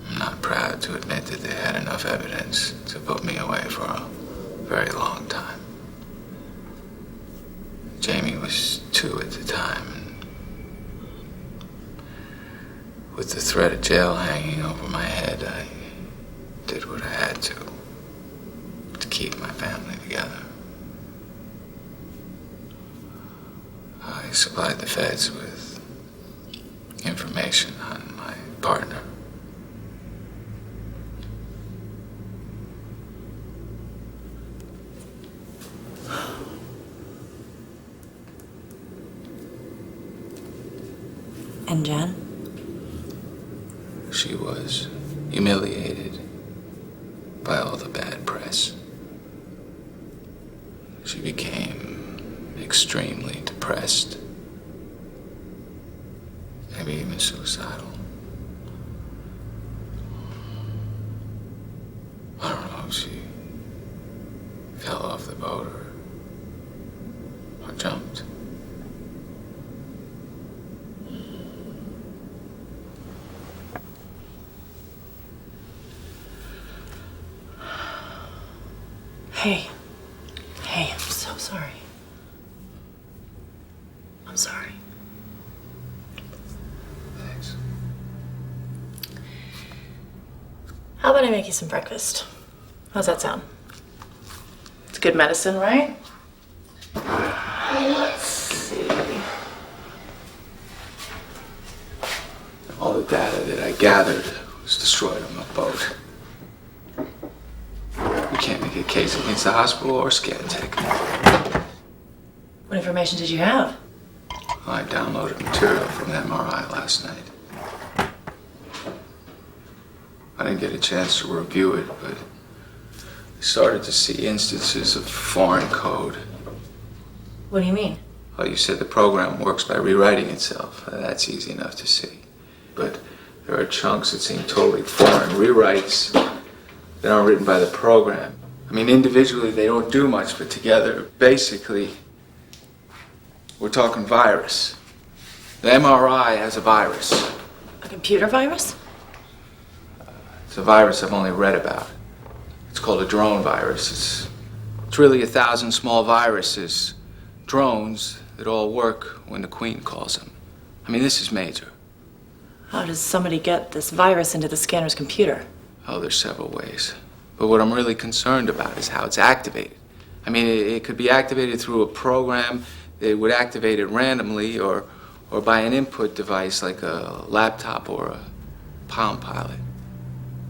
I'm not proud to admit that they had enough evidence to put me away for a very long time. Jamie was 2 at the time, and with the threat of jail hanging over my head, I did what I had to keep my family together. I supplied the feds with information on my partner. And Jen? She was humiliated by all the bad press. She became extremely depressed, maybe even suicidal. I don't know if she fell off the boat or jumped. Hey. Hey, I'm so sorry. I'm sorry. Thanks. How about I make you some breakfast? How's that sound? It's good medicine, right? Let's see. All the data that I gathered was destroyed on the boat. We can't make a case against the hospital or Scantech. What information did you have? I downloaded material from the MRI last night. I didn't get a chance to review it, but I started to see instances of foreign code. What do you mean? Well, you said the program works by rewriting itself. That's easy enough to see. But there are chunks that seem totally foreign, rewrites that aren't written by the program. I mean, individually they don't do much, but together, basically, we're talking virus. The MRI has a virus. A computer virus? It's a virus I've only read about. It's called a drone virus. It's really 1,000 small viruses, drones that all work when the Queen calls them. I mean, this is major. How does somebody get this virus into the scanner's computer? Oh, there's several ways. But what I'm really concerned about is how it's activated. I mean, it could be activated through a program that would activate it randomly or by an input device like a laptop or a Palm Pilot.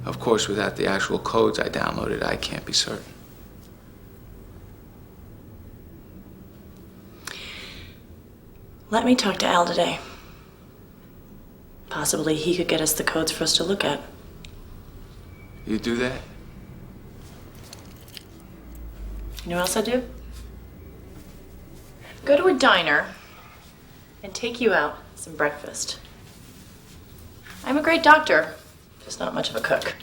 Of course, without the actual codes I downloaded, I can't be certain. Let me talk to Al today. Possibly he could get us the codes for us to look at. You do that? You know what else I'd do? Go to a diner and take you out some breakfast. I'm a great doctor, just not much of a cook.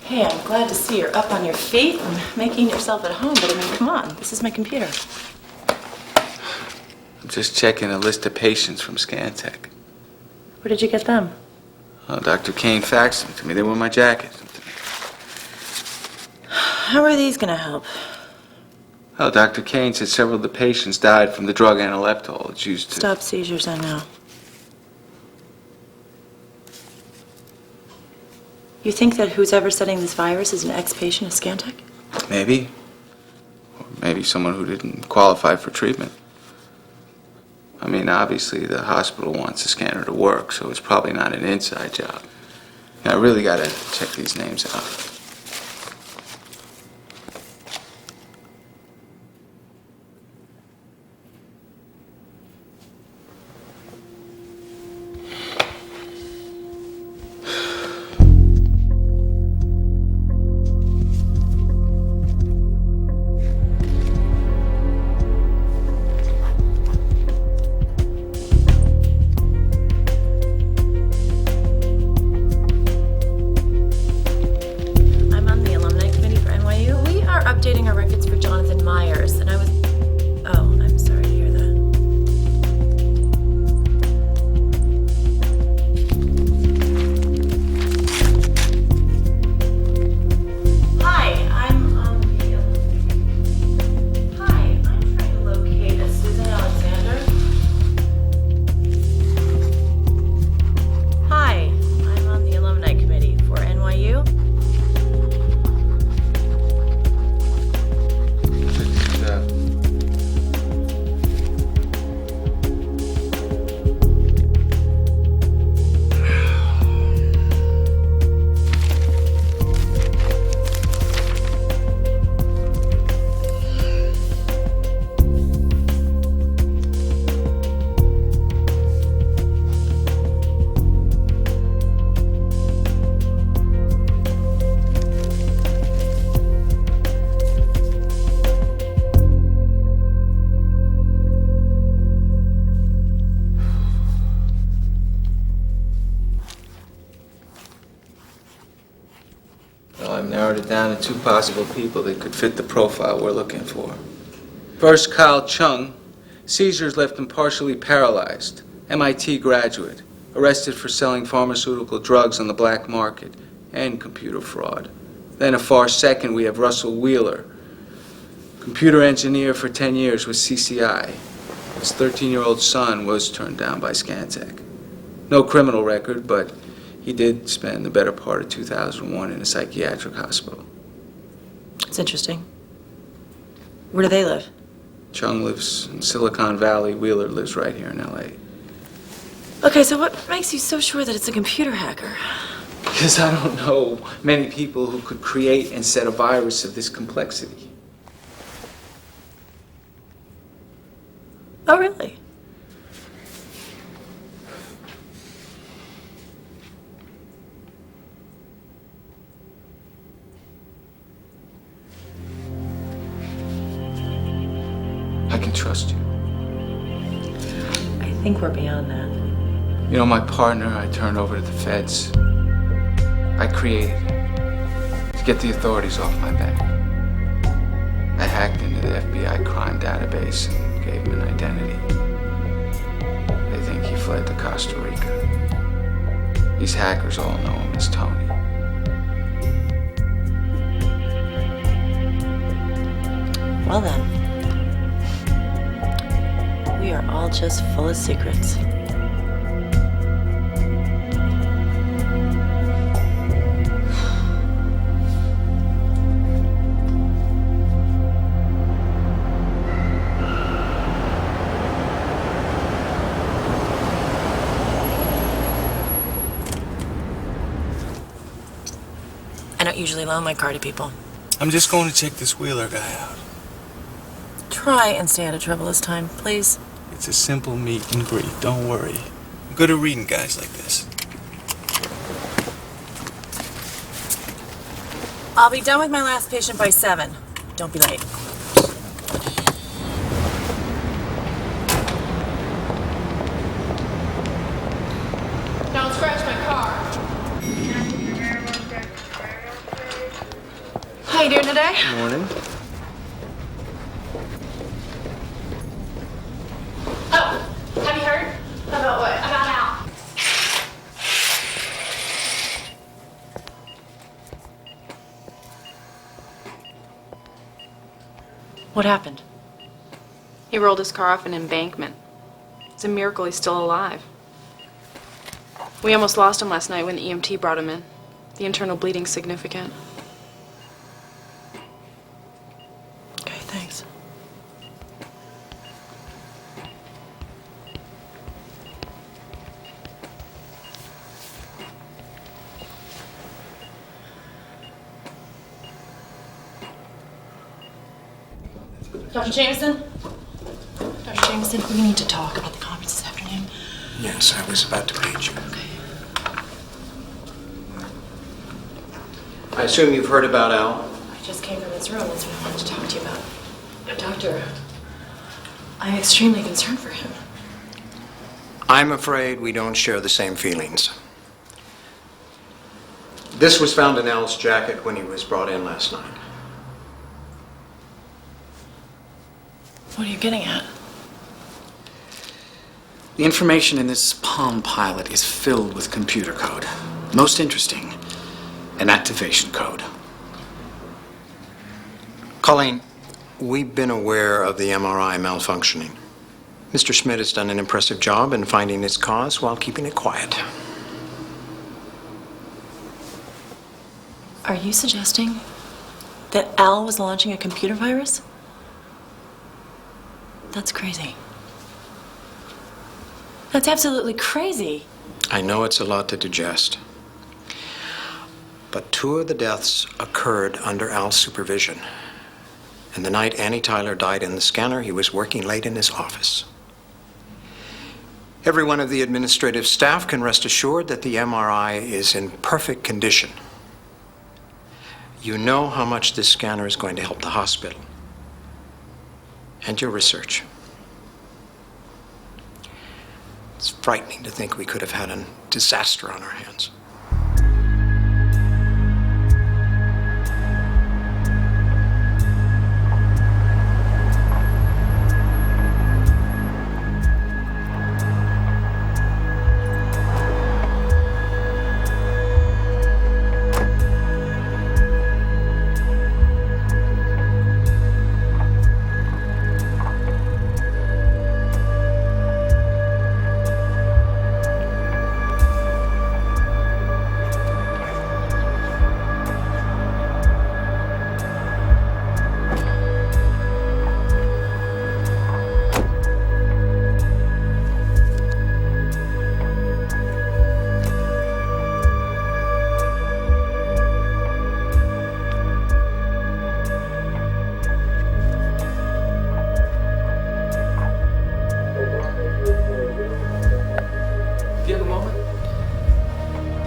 Hey, I'm glad to see you're up on your feet and making yourself at home, but I mean, come on, this is my computer. I'm just checking a list of patients from Scantech. Where did you get them? Oh, Dr. Kane faxed them to me. They were in my jacket. How are these gonna help? Oh, Dr. Kane said several of the patients died from the drug analeptol. It's used to... Stop seizures, I know. You think that who's ever studying this virus is an ex-patient of Scantech? Maybe. Or Maybe someone who didn't qualify for treatment. I mean, obviously the hospital wants the scanner to work, so it's probably not an inside job. I really gotta check these names out. Updating our records for Jonathan Myers, and I was... Oh, I'm sorry to hear that. Hi, I'm trying to locate a Susan Alexander. Hi, I'm on the alumni committee for NYU. Well, I've narrowed it down to 2 possible people that could fit the profile we're looking for. First, Kyle Chung. Seizures left him partially paralyzed. MIT graduate. Arrested for selling pharmaceutical drugs on the black market and computer fraud. Then a far second, we have Russell Wheeler. Computer engineer for 10 years with CCI. His 13-year-old son was turned down by Scantech. No criminal record, but he did spend the better part of 2001 in a psychiatric hospital. It's interesting. Where do they live? Chung lives in Silicon Valley. Wheeler lives right here in L.A. Okay, so what makes you so sure that it's a computer hacker? Because I don't know many people who could create and set a virus of this complexity. Oh, really? I can trust you. I think we're beyond that. You know, my partner I turned over to the feds. I created to get the authorities off my back. I hacked into the FBI crime database and gave him an identity. They think he fled to Costa Rica. These hackers all know him as Tony. Well then, we are all just full of secrets. I don't usually loan my car to people. I'm just going to check this Wheeler guy out. Try and stay out of trouble this time, please. It's a simple meet and greet, don't worry. I'm good at reading guys like this. I'll be done with my last patient by 7. Don't be late. Don't scratch my car. How you doing today? Morning. Oh, have you heard? About what? About Al. What happened? He rolled his car off an embankment. It's a miracle he's still alive. We almost lost him last night when the EMT brought him in. The internal bleeding's significant. Okay, thanks. Dr. Jameson? Dr. Jameson, we need to talk about the conference this afternoon. Yes, I was about to page you. I assume you've heard about Al? I just came from his room. That's what I wanted to talk to you about. Doctor, I'm extremely concerned for him. I'm afraid we don't share the same feelings. This was found in Al's jacket when he was brought in last night. What are you getting at? The information in this Palm Pilot is filled with computer code. Most interesting, an activation code. Colleen, we've been aware of the MRI malfunctioning. Mr. Schmidt has done an impressive job in finding its cause while keeping it quiet. Are you suggesting that Al was launching a computer virus? That's crazy. That's absolutely crazy. I know it's a lot to digest. But 2 of the deaths occurred under Al's supervision. And the night Annie Tyler died in the scanner, he was working late in his office. Every one of the administrative staff can rest assured that the MRI is in perfect condition. You know how much this scanner is going to help the hospital and your research. It's frightening to think we could have had a disaster on our hands.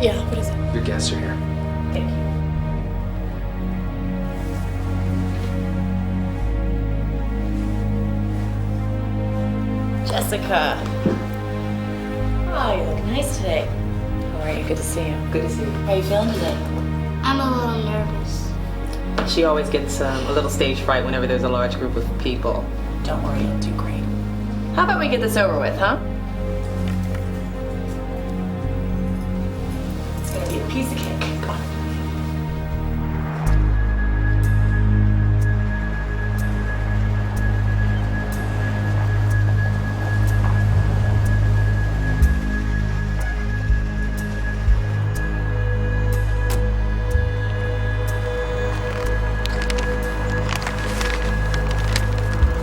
Yeah, what is it? Your guests are here. Thank you. Jessica. Oh, you look nice today. How are you? Good to see you. Good to see you. How are you feeling today? I'm a little nervous. She always gets a little stage fright whenever there's a large group of people. Don't worry, you'll do great. How about we get this over with, huh? It's gonna be a piece of cake. Come on.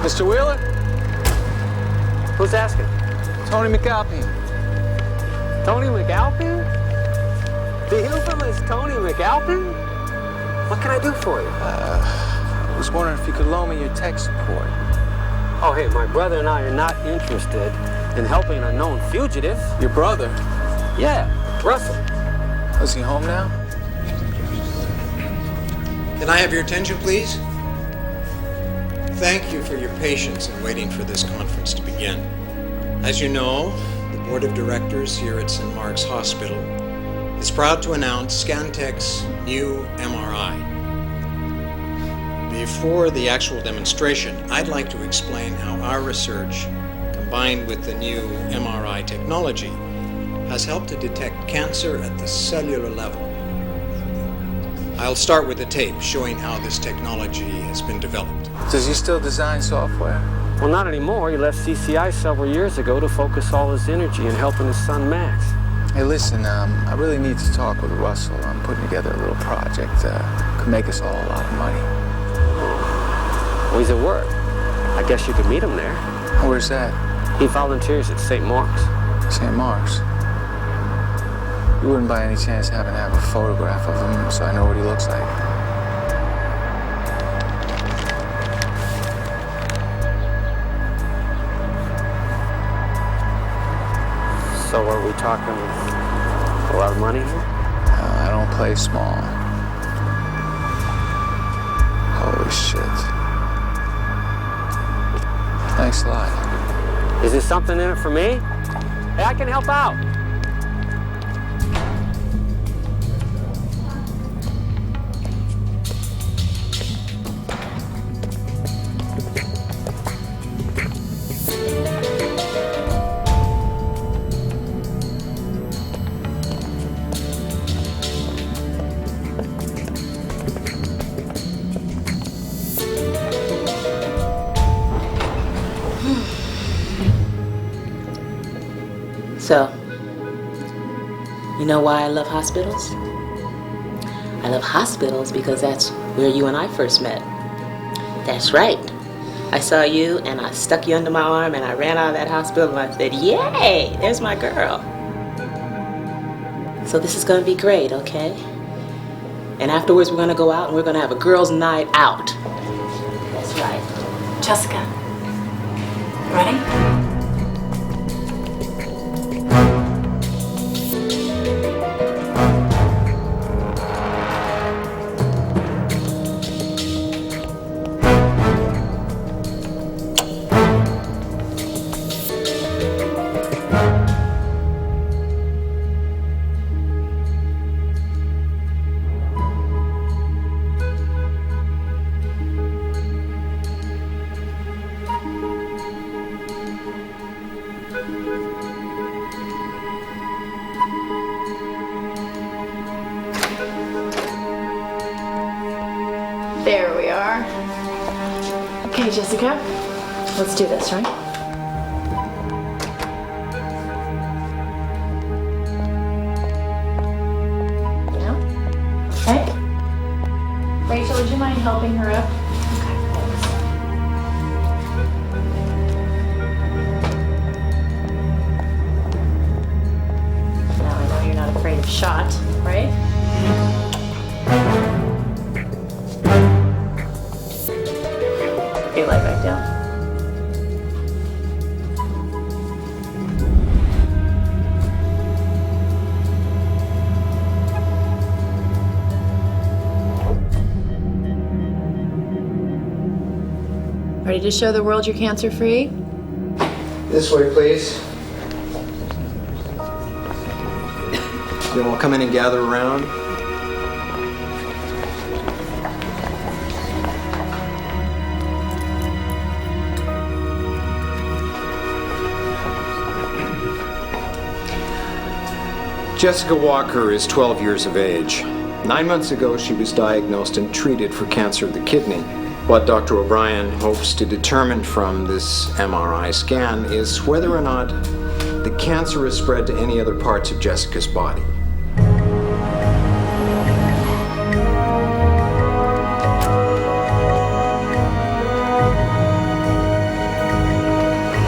Mr. Wheeler? Who's asking? Tony McAlpine. Tony McAlpine? The infamous Tony McAlpine? What can I do for you? I was wondering if you could loan me your tech support. Oh, hey, my brother and I are not interested in helping a known fugitive. Your brother? Yeah, Russell. Is he home now? Can I have your attention, please? Thank you for your patience in waiting for this conference to begin. As you know, the Board of Directors here at St. Mark's Hospital is proud to announce Scantech's new MRI. Before the actual demonstration, I'd like to explain how our research, combined with the new MRI technology, has helped to detect cancer at the cellular level. I'll start with a tape showing how this technology has been developed. Does he still design software? Well, not anymore. He left CCI several years ago to focus all his energy in helping his son Max. Hey, listen, I really need to talk with Russell. I'm putting together a little project. Could make us all a lot of money. Well, he's at work. I guess you could meet him there. Where's that? He volunteers at St. Mark's. St. Mark's? You wouldn't by any chance happen to have a photograph of him so I know what he looks like? So are we talking a lot of money here? I don't play small. Holy shit. Thanks a lot. Is there something in it for me? Hey, I can help out. So, you know why I love hospitals? I love hospitals because that's where you and I first met. That's right. I saw you and I stuck you under my arm and I ran out of that hospital and I said, yay, there's my girl. So this is gonna be great, okay? And afterwards we're gonna go out and we're gonna have a girls' night out. That's right. Jessica, ready? There we are. Okay, Jessica, let's do this, right? Yeah? Okay. Rachel, would you mind helping her up? Now I know you're not afraid of shot, right? Okay, lie back down. Ready to show the world you're cancer-free? This way, please. Then we'll come in and gather around. Jessica Walker is 12 years of age. 9 months ago, she was diagnosed and treated for cancer of the kidney. What Dr. O'Brien hopes to determine from this MRI scan is whether or not the cancer is spread to any other parts of Jessica's body.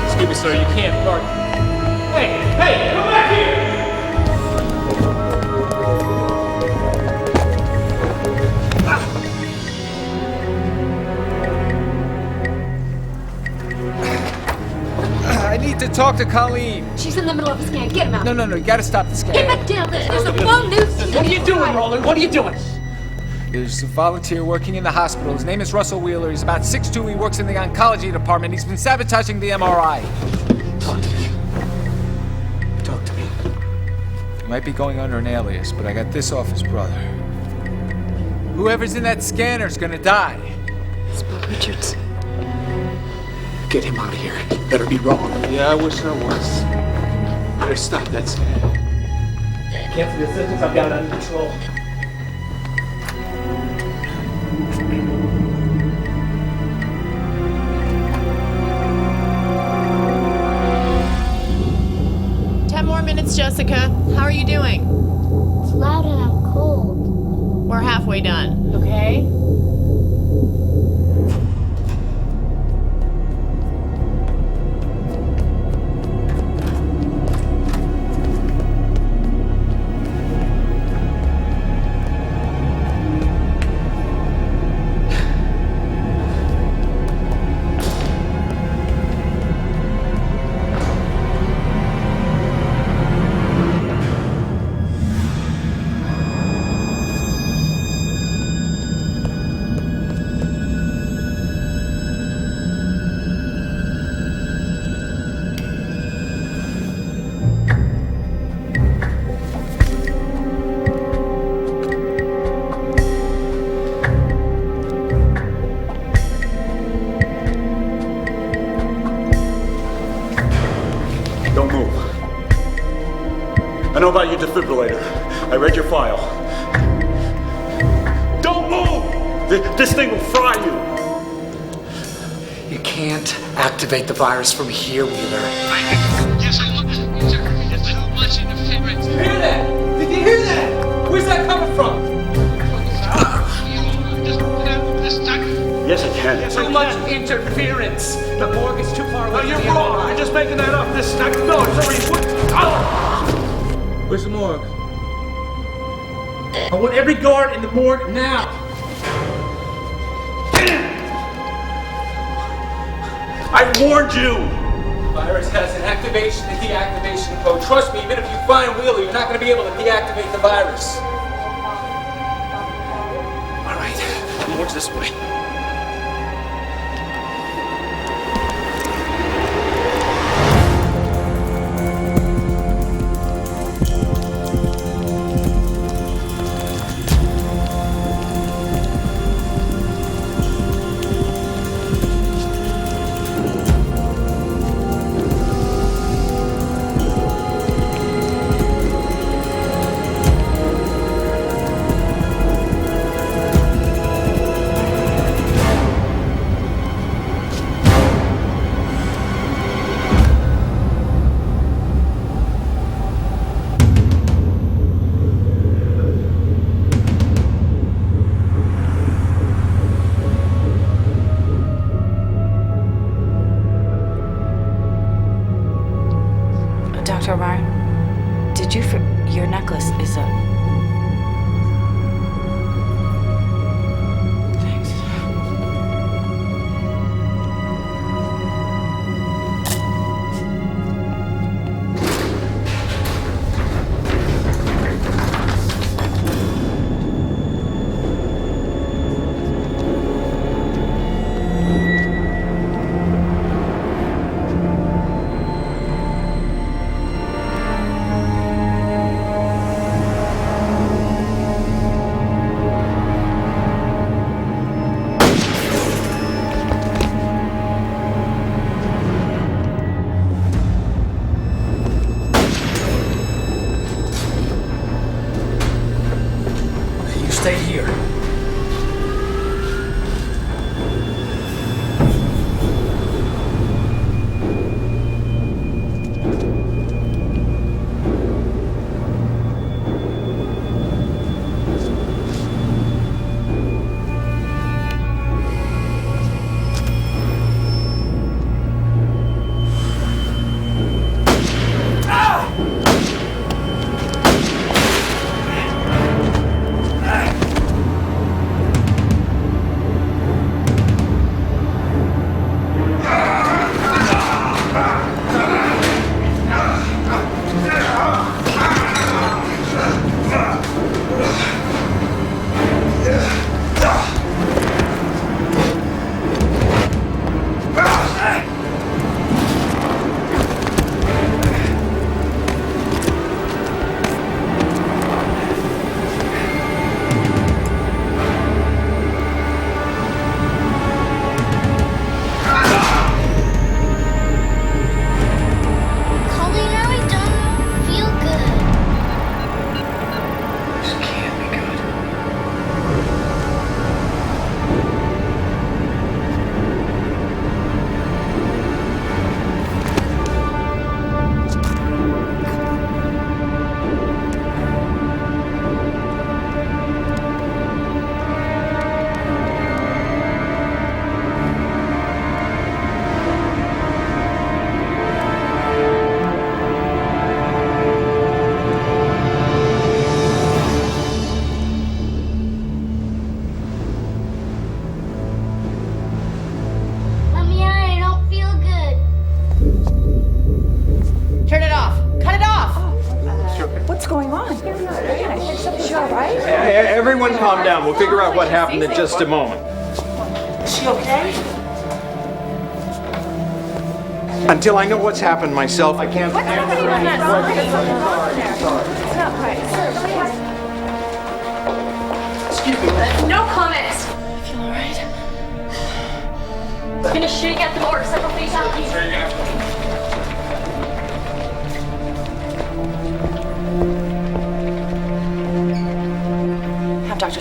Excuse me, sir, you can't park. Hey, come back here! I need to talk to Colleen. She's in the middle of a scan. Get him out. No, you gotta stop the scan. Get back down. There's a phone news. What are you doing, Roland? What are you doing? There's a volunteer working in the hospital. His name is Russell Wheeler. He's about 6'2". He works in the oncology department. He's been sabotaging the MRI. Talk to me. He might be going under an alias, but I got this off his brother. Whoever's in that scanner's gonna die. It's Bob Richards. Get him out of here. Better be wrong. Yeah, I wish I was. Better stop that scan. Cancel the assistance. I've got it under control. Minutes, Jessica. How are you doing? It's loud and I'm cold. We're halfway done, okay? defibrillator. I read your file. Don't move! This thing will fry you. You can't activate the virus from here, Wheeler. Yes, I looked. There's too much interference. Did you hear that? Did you hear that? Where's that coming from? Yes, I can. Too much interference. The morgue is too far away. No, you're wrong. You're just making that up. No, it's already put. Where's the morgue? I want every guard in the morgue now. I warned you. The virus has an activation and deactivation code. Trust me, even if you find Wheeler, you're not going to be able to deactivate the virus. All right, the morgue's this way. Dr. O'Brien, did you your necklace is a... Thanks. Stay here. Everyone calm down. We'll figure out what happened in just a moment. Is she okay? Until I know what's happened myself, I can't answer any questions. Excuse me. No comments. I feel all right. Finish shooting at the morgue. Several fatalities.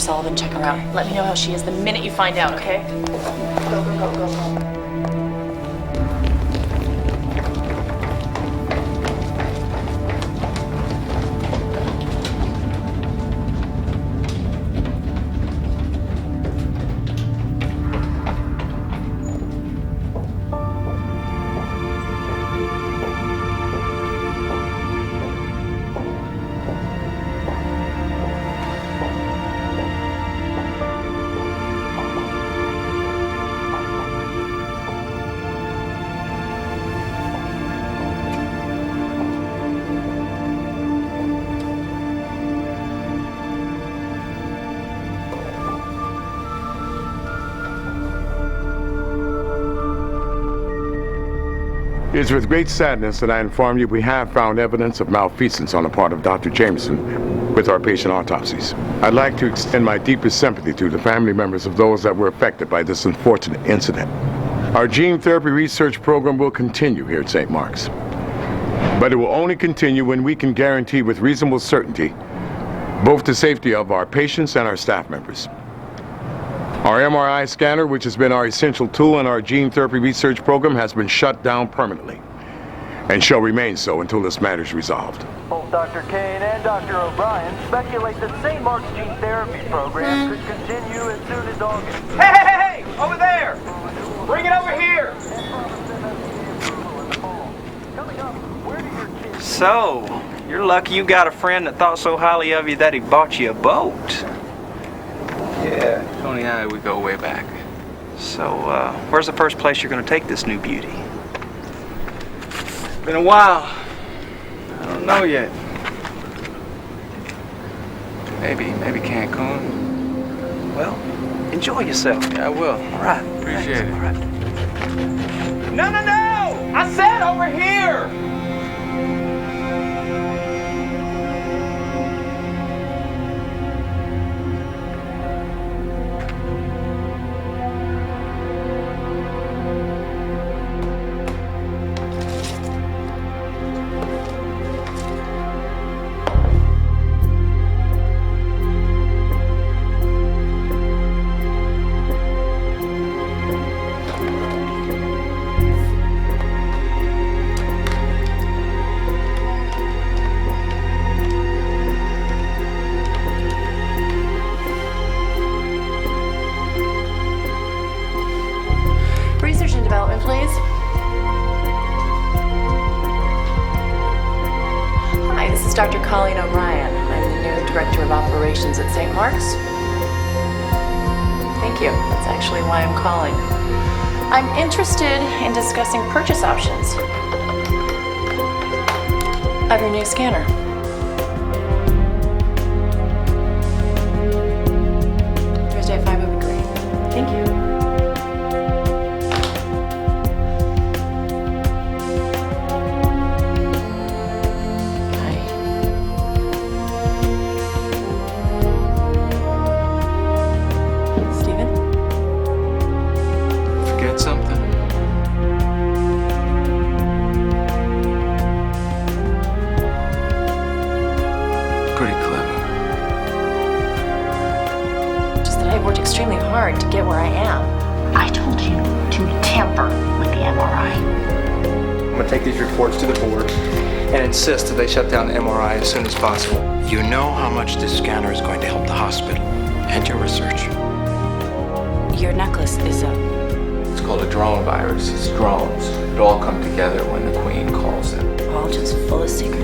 Dr. Sullivan check her out. Let me know how she is the minute you find out, okay? Go. It is with great sadness that I inform you we have found evidence of malfeasance on the part of Dr. Jameson with our patient autopsies. I'd like to extend my deepest sympathy to the family members of those that were affected by this unfortunate incident. Our gene therapy research program will continue here at St. Mark's, but it will only continue when we can guarantee with reasonable certainty both the safety of our patients and our staff members. Our MRI scanner, which has been our essential tool in our gene therapy research program, has been shut down permanently and shall remain so until this matter is resolved. Both Dr. Kane and Dr. O'Brien speculate the St. Mark's gene therapy program could continue as soon as August. Hey! Over there! Bring it over here! So, you're lucky you got a friend that thought so highly of you that he bought you a boat. Yeah, Tony and I, we go way back. So, where's the first place you're going to take this new beauty? Been a while. I don't know yet. Maybe Cancun. Well, enjoy yourself. Yeah, I will. All right. Appreciate it. All right. No! I said over here! Research and development, please. Hi, this is Dr. Colleen O'Brien. I'm the new Director of Operations at St. Mark's. Thank you. That's actually why I'm calling. I'm interested in discussing purchase options of your new scanner. Thursday at 5 would be great. Thank you. Extremely hard to get where I am. I told you to tamper with the MRI. I'm going to take these reports to the board and insist that they shut down the MRI as soon as possible. You know how much this scanner is going to help the hospital and your research. Your necklace is It's called a drone virus. It's drones. It all come together when the Queen calls them. all just full of secrets.